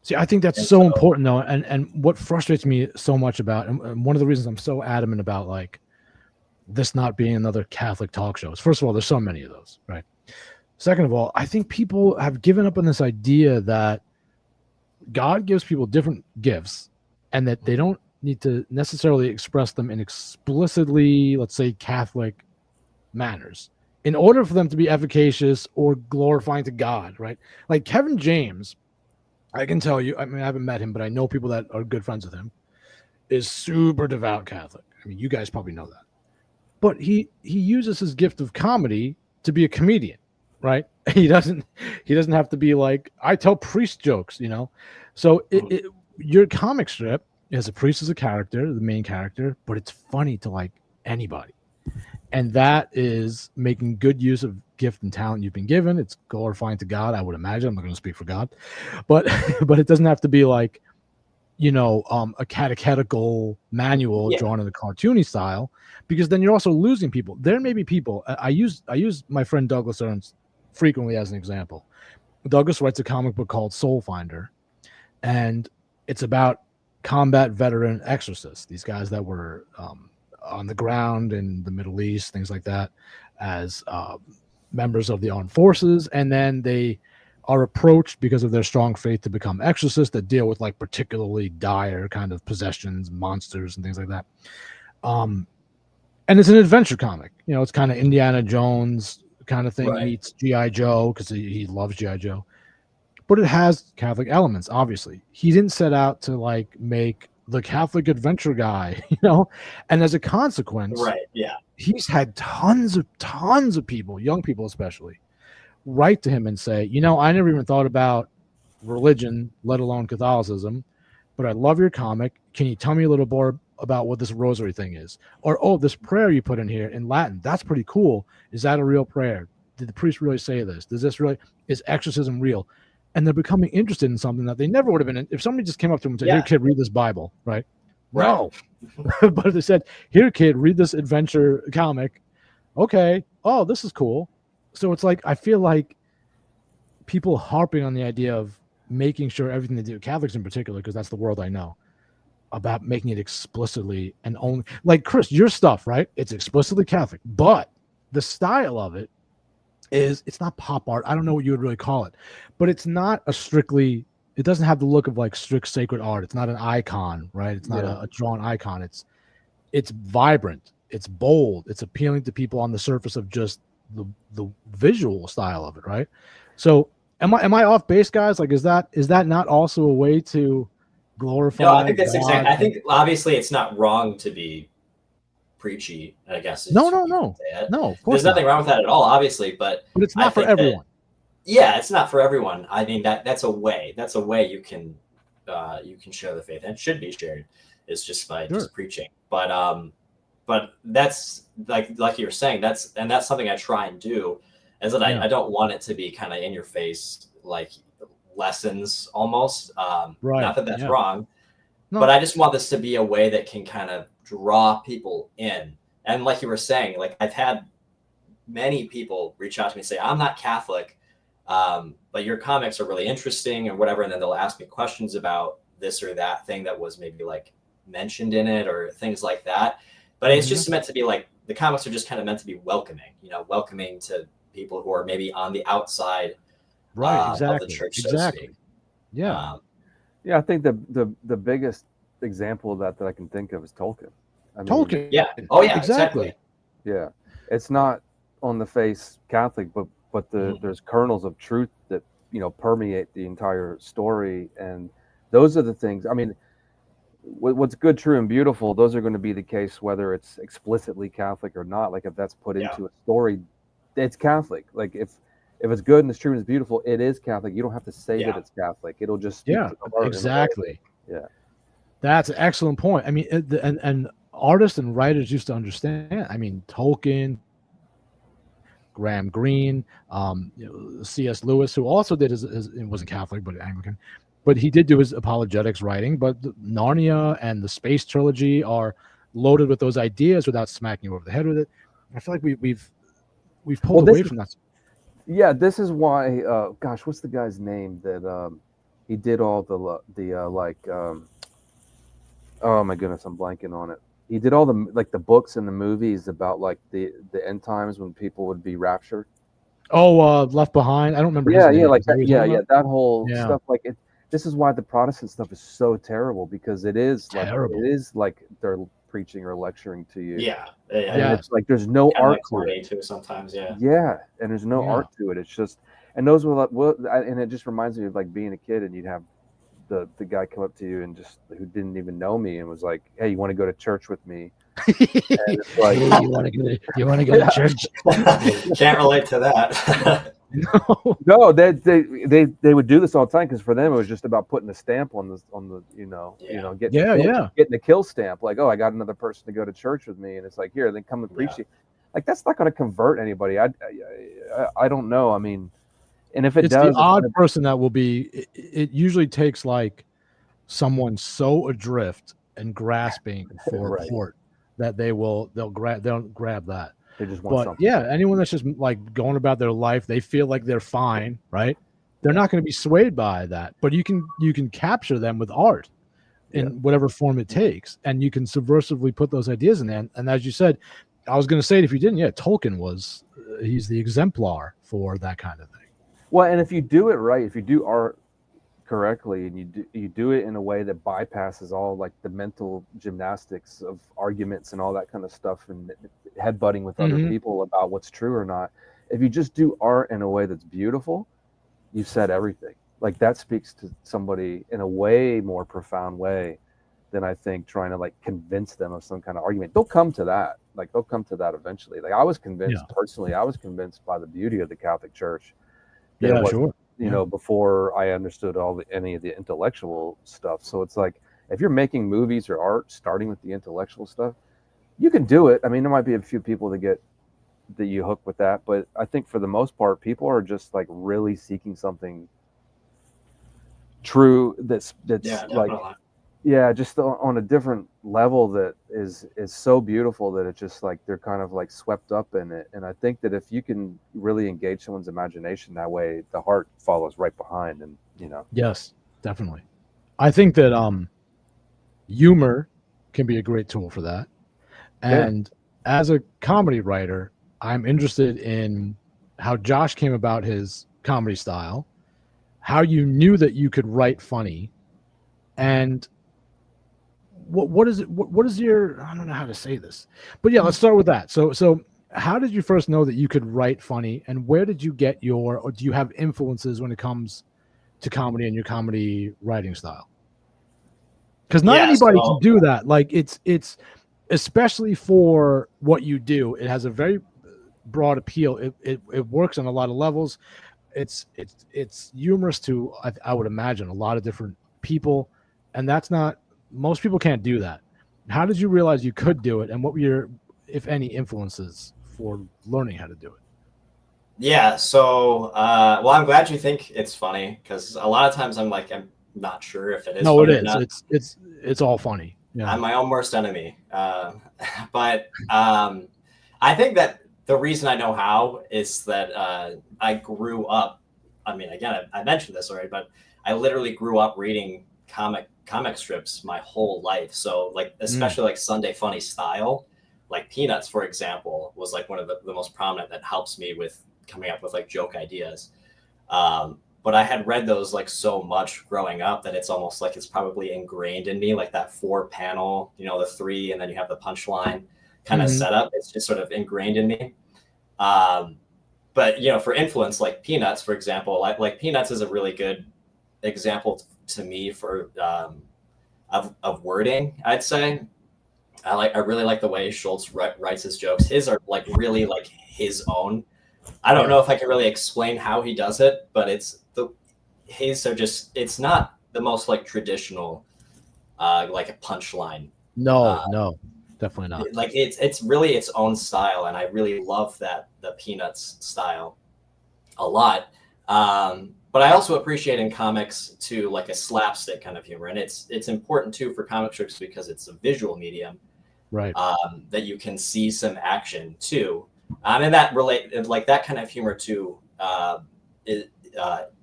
See, I think that's And so so, important though, and what frustrates me so much about, and one of the reasons I'm so adamant about like this not being another Catholic talk show is, first of all, there's so many of those, right? Second of all, I think people have given up on this idea that God gives people different gifts, and that they don't need to necessarily express them in explicitly, let's say, Catholic manners in order for them to be efficacious or glorifying to God, right? Like Kevin James, I can tell you, I mean, I haven't met him, but I know people that are good friends with him, is super devout Catholic. I mean, you guys probably know that. But he uses his gift of comedy to be a comedian, right? He doesn't have to be like, I tell priest jokes. So your comic strip has a priest as a character, the main character, but it's funny to like anybody. And that is making good use of gift and talent you've been given. It's glorifying to God, I would imagine. I'm not going to speak for God, but but it doesn't have to be like a catechetical manual yeah, drawn in a cartoony style, because then you're also losing people. There may be people. I use my friend Douglas Ernst frequently as an example. Douglas writes a comic book called Soul Finder, and it's about combat veteran exorcists. These guys that were on the ground in the Middle East, things like that, as members of the armed forces, and then they are approached because of their strong faith to become exorcists that deal with like particularly dire kind of possessions, monsters, and things like that. And it's an adventure comic. You know, it's kind of Indiana Jones kind of thing meets G.I. Joe, because he loves G.I. Joe. But it has Catholic elements, obviously. He didn't set out to like make the Catholic adventure guy, you know? And as a consequence, he's had tons of people, young people especially, write to him and say, you know, I never even thought about religion, let alone Catholicism, but I love your comic. Can you tell me a little more about what this rosary thing is? Or, oh, this prayer you put in here in Latin, that's pretty cool. Is that a real prayer? Did the priest really say this? Is exorcism real? And they're becoming interested in something that they never would have been. If somebody just came up to them and said, here, kid, read this Bible, right? No. But if they said, here, kid, read this adventure comic. Okay. Oh, this is cool. So it's like, I feel like people harping on the idea of making sure everything they do, Catholics in particular, because that's the world I know, about making it explicitly and only, like, Chris, your stuff, right? It's explicitly Catholic, but the style of it is, it's not pop art. I don't know what you would really call it, but it's not a strictly, it doesn't have the look of like strict sacred art. It's not an icon, right? It's not a drawn icon. It's vibrant. It's bold. It's appealing to people on the surface of just the visual style of it, right? So am I off base, guys? Like, is that not also a way to glorify? No, I think that's God? exactly. I think obviously it's not wrong to be preachy, I guess. No. Of course there's nothing wrong with that at all, obviously, but it's not for everyone. It's not for everyone. I mean, that's a way. That's a way you can show the faith, and it should be shared. It's just by just preaching. But that's like you were saying, that's something I try and do, is that I don't want it to be kind of in your face, like lessons almost. Not that that's wrong, but I just want this to be a way that can kind of draw people in. And like you were saying, like I've had many people reach out to me and say, I'm not Catholic, but your comics are really interesting or whatever. And then they'll ask me questions about this or that thing that was maybe like mentioned in it or things like that. But it's just meant to be like, the comics are just kind of meant to be welcoming, welcoming to people who are maybe on the outside of the church, so to speak. Yeah. I think the biggest example of that I can think of is Tolkien. Tolkien. Yeah. Oh yeah, exactly. Yeah. It's not on the face Catholic, but there's kernels of truth that, permeate the entire story. And those are the things, I mean, what's good, true, and beautiful, those are going to be the case whether it's explicitly Catholic or not. Like if that's put into a story, it's Catholic. Like if it's good and it's true and it's beautiful, it is Catholic. You don't have to say that it's Catholic. It'll just speak to the heart. Exactly. Yeah, that's an excellent point. I mean, and artists and writers used to understand. I mean, Tolkien, Graham Greene, C.S. Lewis, who also did his it wasn't Catholic but Anglican. But he did do his apologetics writing. But Narnia and the Space Trilogy are loaded with those ideas without smacking you over the head with it. I feel like we've pulled away from that. Yeah, this is why. Gosh, what's the guy's name that he did all the oh my goodness, I'm blanking on it. He did all the books and the movies about like the end times when people would be raptured. Oh, Left Behind. I don't remember. That whole stuff. Like it. This is why the Protestant stuff is so terrible, because it is like they're preaching or lecturing to you. Yeah. And it's like there's no art to it. Too sometimes, and there's no art to it. It's just, and those were and it just reminds me of like being a kid, and you'd have the guy come up to you and just who didn't even know me and was like, "Hey, you want to go to church with me?" And it's like, you want to go to church? Can't relate to that. No, they would do this all the time, because for them it was just about putting a stamp on the getting the kill stamp. Like, oh, I got another person to go to church with me, and it's like, here, then come and preach you. Like, that's not going to convert anybody. I don't know. I mean, and if it's the odd person that will be, it usually takes like someone so adrift and grasping for port that they'll grab that. They just want something. Yeah, anyone that's just like going about their life, they feel like they're fine, right? They're not going to be swayed by that. But you can capture them with art, in whatever form it takes, and you can subversively put those ideas in there. And as you said, I was going to say it if you didn't. Yeah, Tolkien was he's the exemplar for that kind of thing. Well, and if you do it right, if you do art correctly, and you do it in a way that bypasses all like the mental gymnastics of arguments and all that kind of stuff, and headbutting with other people about what's true or not. If you just do art in a way that's beautiful, you've said everything. Like that speaks to somebody in a way more profound way than I think trying to like convince them of some kind of argument. They'll come to that. Like they'll come to that eventually. Like I was convinced personally, I was convinced by the beauty of the Catholic Church. Yeah, sure. You know, before I understood any of the intellectual stuff. So it's like, if you're making movies or art, starting with the intellectual stuff, you can do it. I mean, there might be a few people that you hook with that, but I think for the most part, people are just like really seeking something true that's like, just on a different level that is so beautiful that it's just like they're kind of like swept up in it. And I think that if you can really engage someone's imagination that way, the heart follows right behind. And yes, definitely. I think that humor can be a great tool for that. And as a comedy writer, I'm interested in how Josh came about his comedy style, how you knew that you could write funny, and what is it? What is your? I don't know how to say this, but yeah, let's start with that. So how did you first know that you could write funny, and where did you get or do you have influences when it comes to comedy and your comedy writing style? Because not anybody can do that. Like it's especially for what you do. It has a very broad appeal. It works on a lot of levels. It's humorous to I would imagine a lot of different people, and that's not. Most people can't do that. How did you realize you could do it, and what were your, if any, influences for learning how to do it? Yeah, so well, I'm glad you think it's funny, because a lot of times I'm not sure if it is. No, funny it or not. It's all funny. Yeah. I'm my own worst enemy. But I think that the reason I know how is that I grew up. I mean, again, I mentioned this already, but I literally grew up reading comic strips my whole life. So like, especially like Sunday Funny style, like Peanuts, for example, was like one of the most prominent that helps me with coming up with like joke ideas. But I had read those like so much growing up that it's almost like it's probably ingrained in me, like that 4-panel, the 3, and then you have the punchline kind of setup. It's just sort of ingrained in me. But, for influence, like Peanuts, for example, like Peanuts is a really good example to me for of wording, I'd say. I really like the way Schultz writes his jokes. His are like really like his own. I don't know if I can really explain how he does it, but his are just, it's not the most like traditional like a punchline. No, definitely not. Like it's really its own style, and I really love the Peanuts style a lot. But I also appreciate in comics too, like a slapstick kind of humor, and it's important too for comic strips because it's a visual medium, right? That you can see some action too, and that like that kind of humor too.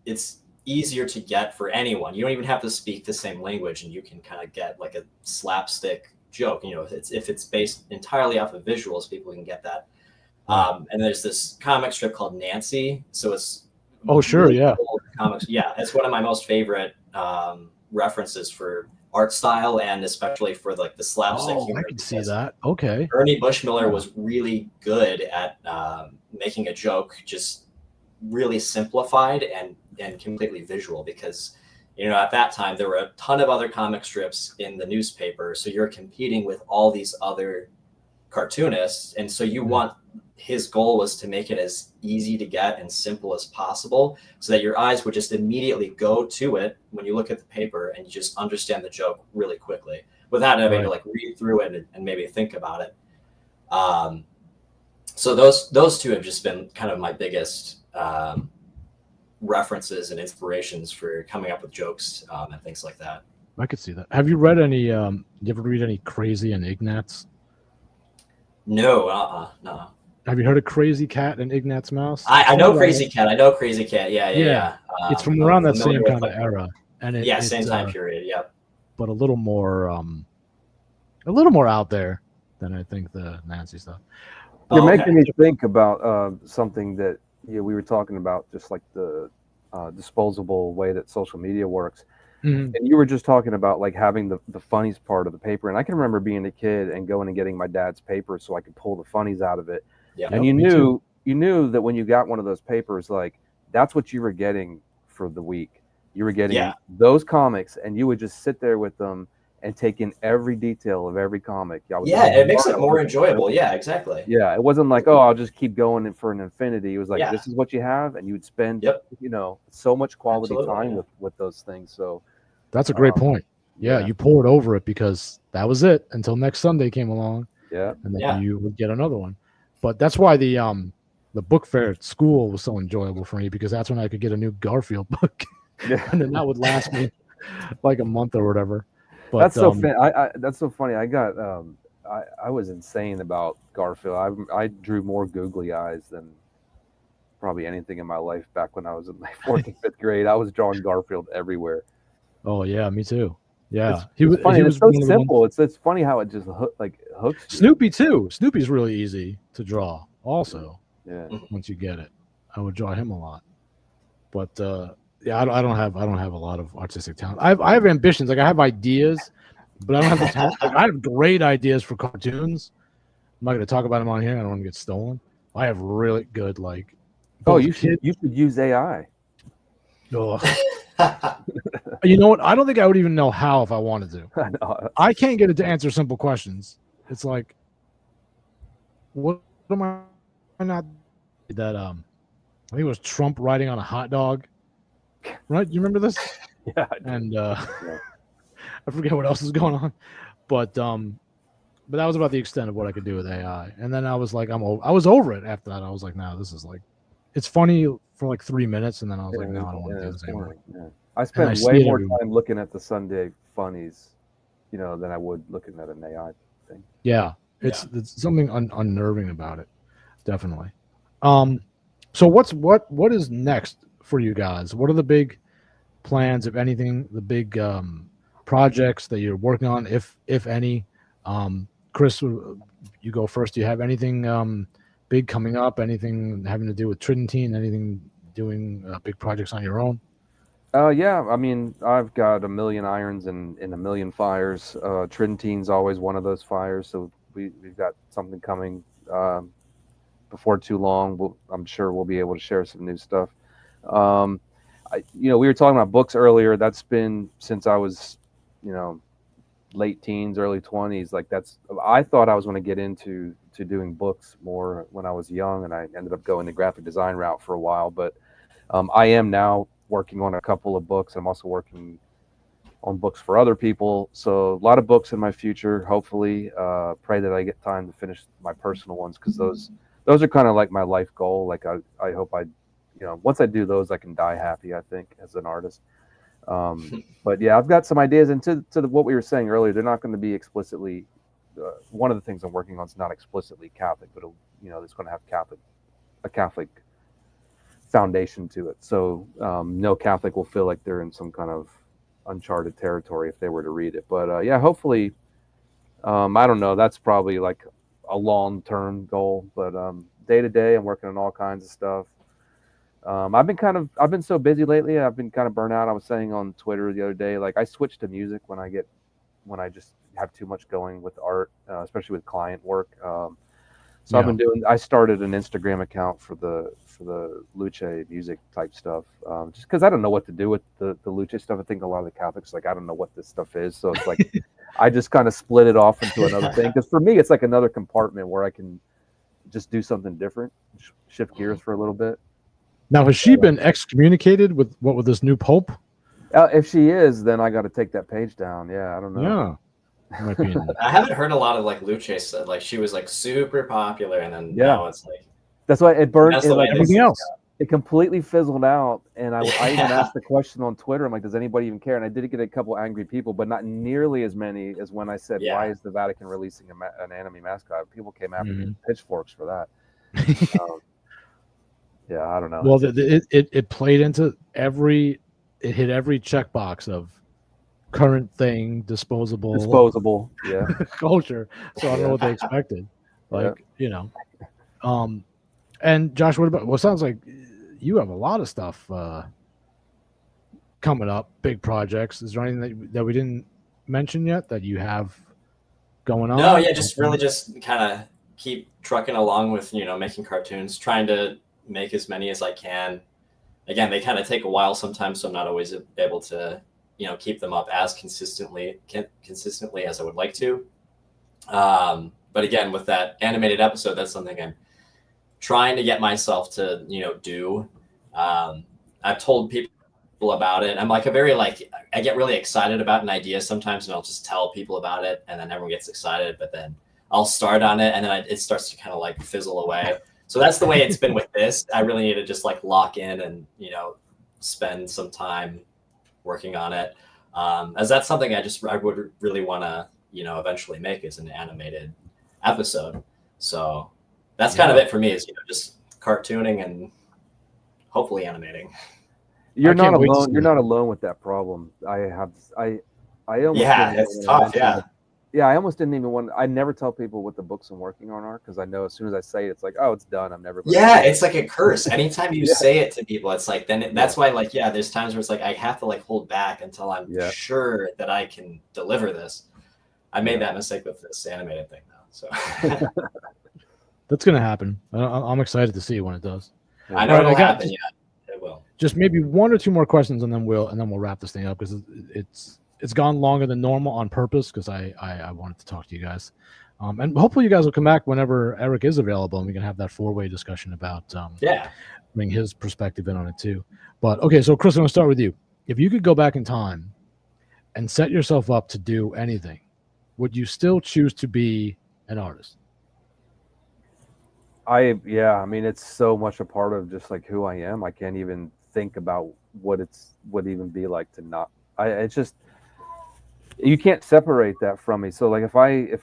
It's easier to get for anyone. You don't even have to speak the same language, and you can kind of get like a slapstick joke. If it's based entirely off of visuals, people can get that. And there's this comic strip called Nancy, so it's really old comics. Yeah, it's one of my most favorite references for art style, and especially for like the slapstick humor. I can see that. Okay. Ernie Bushmiller was really good at making a joke just really simplified and completely visual, because at that time there were a ton of other comic strips in the newspaper, so you're competing with all these other cartoonists, and so his goal was to make it as easy to get and simple as possible, so that your eyes would just immediately go to it when you look at the paper, and you just understand the joke really quickly without having to like read through it and maybe think about it. So those two have just been kind of my biggest references and inspirations for coming up with jokes and things like that. I could see that. Have you read any? You ever read any Crazy and Ignatz? No, no. Have you heard of Crazy Cat and Ignatz Mouse? I know Crazy Cat. I know Crazy Cat. Yeah. It's from around that same kind of era, and same time period. Yep. but a little more out there than I think the Nazi stuff. You're Oh, making me think about something that we were talking about, just like the disposable way that social media works. Mhm. And you were just talking about like having the funnies part of the paper. And I can remember being a kid and going and getting my dad's paper so I could pull the funnies out of it. Yeah. And Yep, me too. you knew that when you got one of those papers, like that's what you were getting for the week. You were getting Yeah. those comics, and you would just sit there with them and take in every detail of every comic. Yeah, it makes it more enjoyable. Yeah, exactly. Yeah, it wasn't like, oh, I'll just keep going for an infinity. It was like, Yeah. this is what you have, and you would spend, Yep. so much quality Absolutely, time yeah. with those things. So That's a great point. Yeah, you poured over it because that was it until next Sunday came along, yeah, and then Yeah. you would get another one. But that's why the book fair at school was so enjoyable for me, because that's when I could get a new Garfield book, yeah. and then that would last me like a month or whatever. But That's so that's so funny. I got I was insane about Garfield. I drew more googly eyes than probably anything in my life back when I was in my 4th and 5th grade. I was drawing Garfield everywhere. Oh yeah, me too. Yeah, It's funny. It's so one of the ones- simple. It's funny how it just hooks you. Snoopy too. Snoopy's really easy to draw. Also, Yeah. once you get it, I would draw him a lot. But yeah, I don't have a lot of artistic talent. I have ambitions. Like I have ideas, but I don't have the talent. Like, I have great ideas for cartoons. I'm not going to talk about them on here. I don't want to get stolen. I have really good like. Oh, you should use AI. Ugh. You know what? I don't think I would even know how if I wanted to. No, I can't get it to answer simple questions. It's like, what am I not that? I think it was Trump riding on a hot dog. Right? You remember this? yeah. And I forget what else is going on, but that was about the extent of what I could do with AI. And then I was like, I was over it after that. I was like, no, this is like, it's funny for like 3 minutes, and then I was like, no, I don't want to do this anymore. Yeah. I spent way more time looking at the Sunday funnies, than I would looking at an AI thing. Yeah, it's something unnerving about it, definitely. So what is next for you guys? What are the big plans, if anything? The big projects that you're working on, if any? Chris, you go first. Do you have anything big coming up? Anything having to do with Tridentine? Anything doing big projects on your own? Yeah, I mean, I've got a million irons and a million fires. Tridentine's always one of those fires, so we've got something coming before too long. I'm sure we'll be able to share some new stuff. We were talking about books earlier. That's been since I was, late teens, early 20s. Like I thought I was going to get into doing books more when I was young, and I ended up going the graphic design route for a while. But I am now working on a couple of books. I'm also working on books for other people. So a lot of books in my future, hopefully. Pray that I get time to finish my personal ones, because those are kind of like my life goal. Like I hope once I do those, I can die happy, I think, as an artist. But yeah, I've got some ideas, and to what we were saying earlier, they're not going to be explicitly, one of the things I'm working on is not explicitly Catholic, but it's going to have a Catholic foundation to it. So no Catholic will feel like they're in some kind of uncharted territory if they were to read it. But yeah, hopefully, I don't know, that's probably like a long-term goal, but day to day I'm working on all kinds of stuff. I've been so busy lately. I've been kind of burnt out. I was saying on Twitter the other day, like I switch to music when I just have too much going with art, especially with client work. So I started an Instagram account for the Luce music type stuff, just because I don't know what to do with the Luce stuff. I think a lot of the Catholics, like, I don't know what this stuff is. So it's like, I just kind of split it off into another thing. Because for me, it's like another compartment where I can just do something different, shift gears for a little bit. Now, has she been excommunicated with this new pope? If she is, then I got to take that page down. Yeah, I don't know. Yeah. I haven't heard a lot of like Luce said, like she was like super popular, and then now it's like that's why it burned. That's like everything else. It completely fizzled out, and I even asked the question on Twitter. I'm like, does anybody even care? And I did get a couple angry people, but not nearly as many as when I said, why is the Vatican releasing an enemy mascot? People came after me with pitchforks for that. Yeah, I don't know. Well, it played into it hit every checkbox of current thing, disposable Yeah. culture. So I don't know Yeah. what they expected. Like, and Josh, what about, well, it sounds like you have a lot of stuff coming up, big projects. Is there anything that we didn't mention yet that you have going on? No, yeah, just really just kind of keep trucking along with, making cartoons, trying to make as many as I can. Again, they kind of take a while sometimes, so I'm not always able to, keep them up as consistently as I would like to. But again, with that animated episode, that's something I'm trying to get myself to, do. I've told people about it. I'm like I get really excited about an idea sometimes, and I'll just tell people about it, and then everyone gets excited, but then I'll start on it, and then it starts to kind of like fizzle away. So that's the way it's been with this. I really need to just like lock in and, spend some time working on it. As that's something I would really want to, eventually make as an animated episode. So that's kind of it for me, is, just cartooning and hopefully animating. You're not can't wait to alone. see You're it. not alone with that problem. I almost Yeah, didn't it's even tough. mention Yeah. it. Yeah, I almost didn't even want. I never tell people what the books I'm working on are, because I know as soon as I say it, it's like, oh, it's done. I'm never. Yeah, it's like a curse. Anytime you Yeah. say it to people, it's like that's why, like, yeah, there's times where it's like I have to like hold back until I'm sure that I can deliver this. I made that mistake with this animated thing though. So That's gonna happen. I'm excited to see when it does. I know All right, it'll happen. Yeah, it will. Just maybe one or two more questions, and then we'll wrap this thing up, because it's gone longer than normal on purpose, because I wanted to talk to you guys, and hopefully you guys will come back whenever Eric is available, and we can have that 4-way discussion about bring his perspective in on it too. But okay, so Chris, I'm gonna start with you. If you could go back in time and set yourself up to do anything, would you still choose to be an artist? I mean, it's so much a part of just like who I am. I can't even think about what it's would even be like to not. It's just, you can't separate that from me. So like if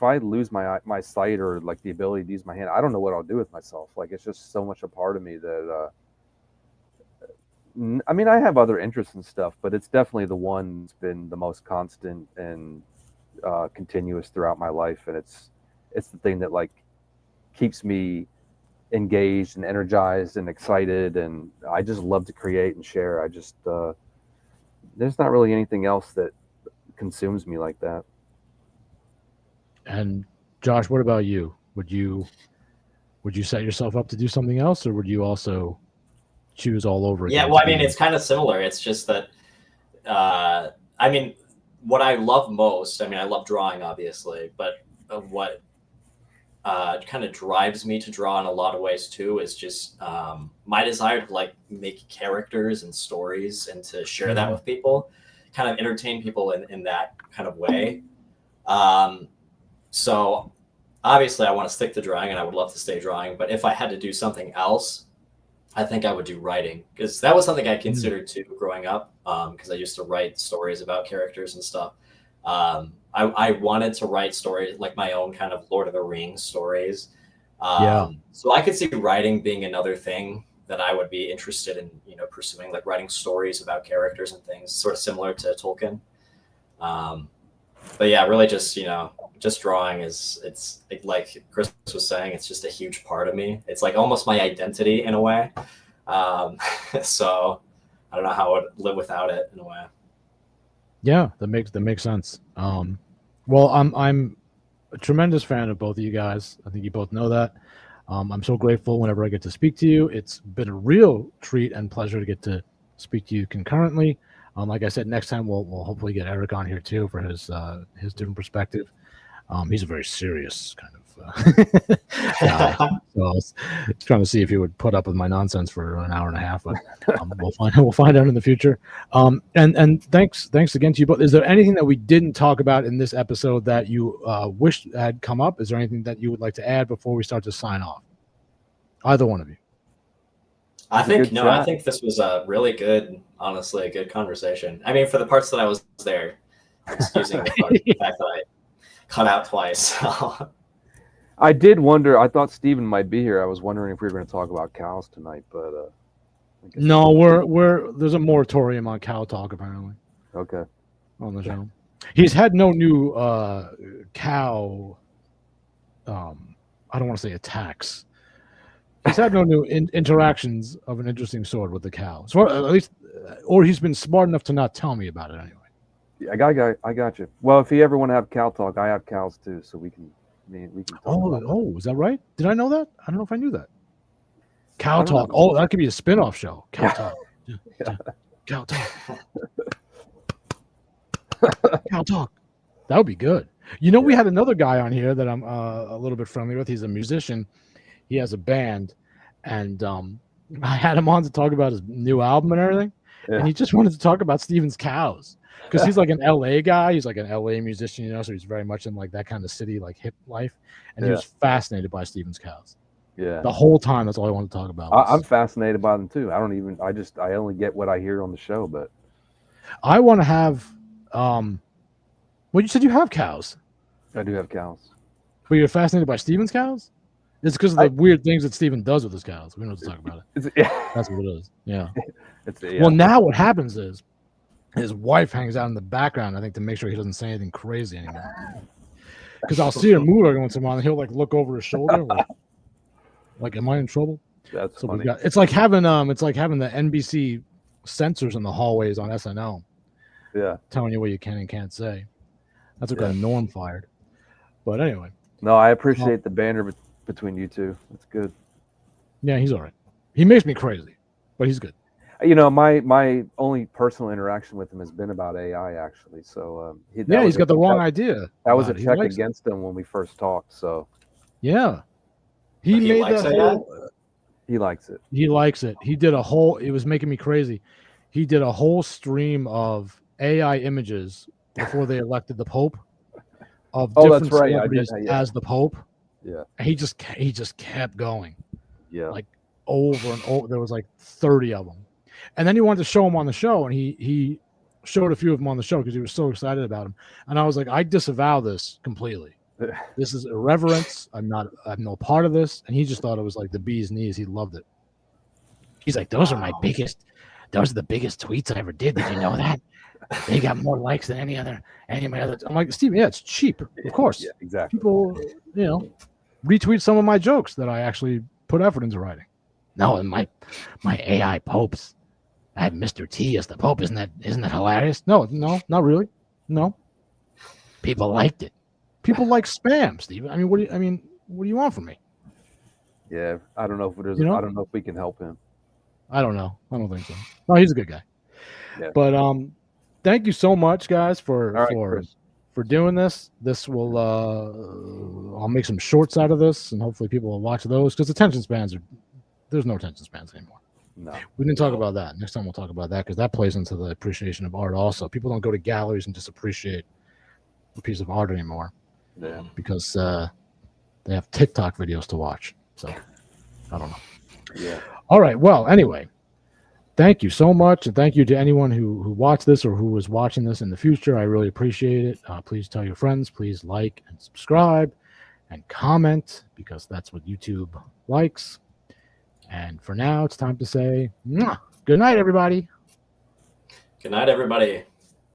I lose my sight, or like the ability to use my hand, I don't know what I'll do with myself. Like it's just so much a part of me that I mean, I have other interests and stuff, but it's definitely the one that's been the most constant and continuous throughout my life, and it's the thing that like keeps me engaged and energized and excited, and I just love to create and share. I just there's not really anything else that consumes me like that. And Josh, what about you? Would you set yourself up to do something else, or would you also choose all over again? Yeah, well, I mean, it's kind of similar. It's just that, I mean, what I love most, I mean, I love drawing, obviously, but what kind of drives me to draw in a lot of ways too is just my desire to like make characters and stories and to share that with people, kind of entertain people in that kind of way. So obviously I want to stick to drawing, and I would love to stay drawing, but if I had to do something else, I think I would do writing, because that was something I considered too growing up, because I used to write stories about characters and stuff. I wanted to write stories, like my own kind of Lord of the Rings stories. So I could see writing being another thing that I would be interested in, pursuing, like writing stories about characters and things, sort of similar to Tolkien. But yeah, really just, just drawing it's like Chris was saying, it's just a huge part of me. It's like almost my identity in a way. So I don't know how I would live without it in a way. Yeah, that makes sense. Well, I'm a tremendous fan of both of you guys. I think you both know that. I'm so grateful whenever I get to speak to you. It's been a real treat and pleasure to get to speak to you concurrently. Like I said, next time we'll hopefully get Eric on here too for his different perspective. He's a very serious kind of guy. So I was trying to see if he would put up with my nonsense for an hour and a half, but we'll find out in the future. And thanks again to you both. Is there anything that we didn't talk about in this episode that you wish had come up? Is there anything that you would like to add before we start to sign off? Either one of you. I think this was a really good, honestly, a good conversation. I mean, for the parts that I was there, excusing the fact that I cut out twice. I did wonder. I thought Steven might be here. I was wondering if we were going to talk about cows tonight, but no, we're there's a moratorium on cow talk apparently. Okay. On the show. He's had no new cow. I don't want to say attacks. He's had no new interactions of an interesting sort with the cow. So at least, or he's been smart enough to not tell me about it anyway. Yeah, I got you. Well, if you ever want to have cow talk, I have cows too, so we can talk about Oh, is that right? Did I know that? I don't know if I knew that. Cow I don't talk. know. Oh, that could be a spin-off show. Cow Yeah. talk. Yeah. Cow talk. Cow talk. That would be good. You know, we had another guy on here that I'm a little bit friendly with. He's a musician. He has a band, and I had him on to talk about his new album and everything. Yeah. And he just wanted to talk about Steven's cows because he's like an LA guy. He's like an LA musician, you know, so he's very much in like that kind of city, like hip life. And he was fascinated by Steven's cows. Yeah. The whole time, that's all I wanted to talk about. I'm fascinated by them too. I only get what I hear on the show, but I want to have. Well, you said you have cows, I do have cows. but you're fascinated by Steven's cows. It's because of the weird things that Steven does with his cows. We don't have to talk about it. That's what it is. Yeah. Well, now what happens is his wife hangs out in the background, I think, to make sure he doesn't say anything crazy anymore. Because I'll see her move every once in a while, and he'll like look over his shoulder, like, "Am I in trouble?" That's So funny. it's like having the NBC censors in the hallways on SNL, telling you what you can and can't say. That's what got Norm fired. But anyway. No, I appreciate the banter between you two. That's good. Yeah, he's all right. He makes me crazy, but he's good. You know, my only personal interaction with him has been about AI, actually. So he's got the wrong idea. That was a check against him when we first talked. So yeah, he made that whole. He likes it. He likes it. He did a whole. It was making me crazy. He did a whole stream of AI images before they elected the Pope. Of different celebrities as the Pope. Yeah. And he just kept going. Yeah. Like over and over. There was like 30 of them. And then he wanted to show them on the show, and he showed a few of them on the show because he was so excited about them. And I was like, I disavow this completely. This is irreverence. I'm no part of this. And he just thought it was like the bee's knees. He loved it. He's like, those are the biggest tweets I ever did. Did you know that? They got more likes than any of my other. I'm like, Steve, yeah, it's cheap. Of course. Yeah, exactly. People, retweet some of my jokes that I actually put effort into writing. No, and my AI popes. I had Mr. T as the Pope. Isn't that hilarious? No, not really. No. People liked it. People like spam, Steve. I mean, what do you want from me? Yeah, I don't know if I don't know if we can help him. I don't know. I don't think so. No, he's a good guy. Yeah. But thank you so much, guys, for doing this. This will I'll make some shorts out of this, and hopefully people will watch those because there's no attention spans anymore. No, we didn't talk about that. Next time we'll talk about that because that plays into the appreciation of art. Also, people don't go to galleries and just appreciate a piece of art anymore. Yeah, because they have TikTok videos to watch. So I don't know. Yeah. All right. Well, anyway, thank you so much, and thank you to anyone who watched this or who is watching this in the future. I really appreciate it. Please tell your friends. Please like and subscribe and comment because that's what YouTube likes. And for now, it's time to say, good night, everybody. Good night, everybody.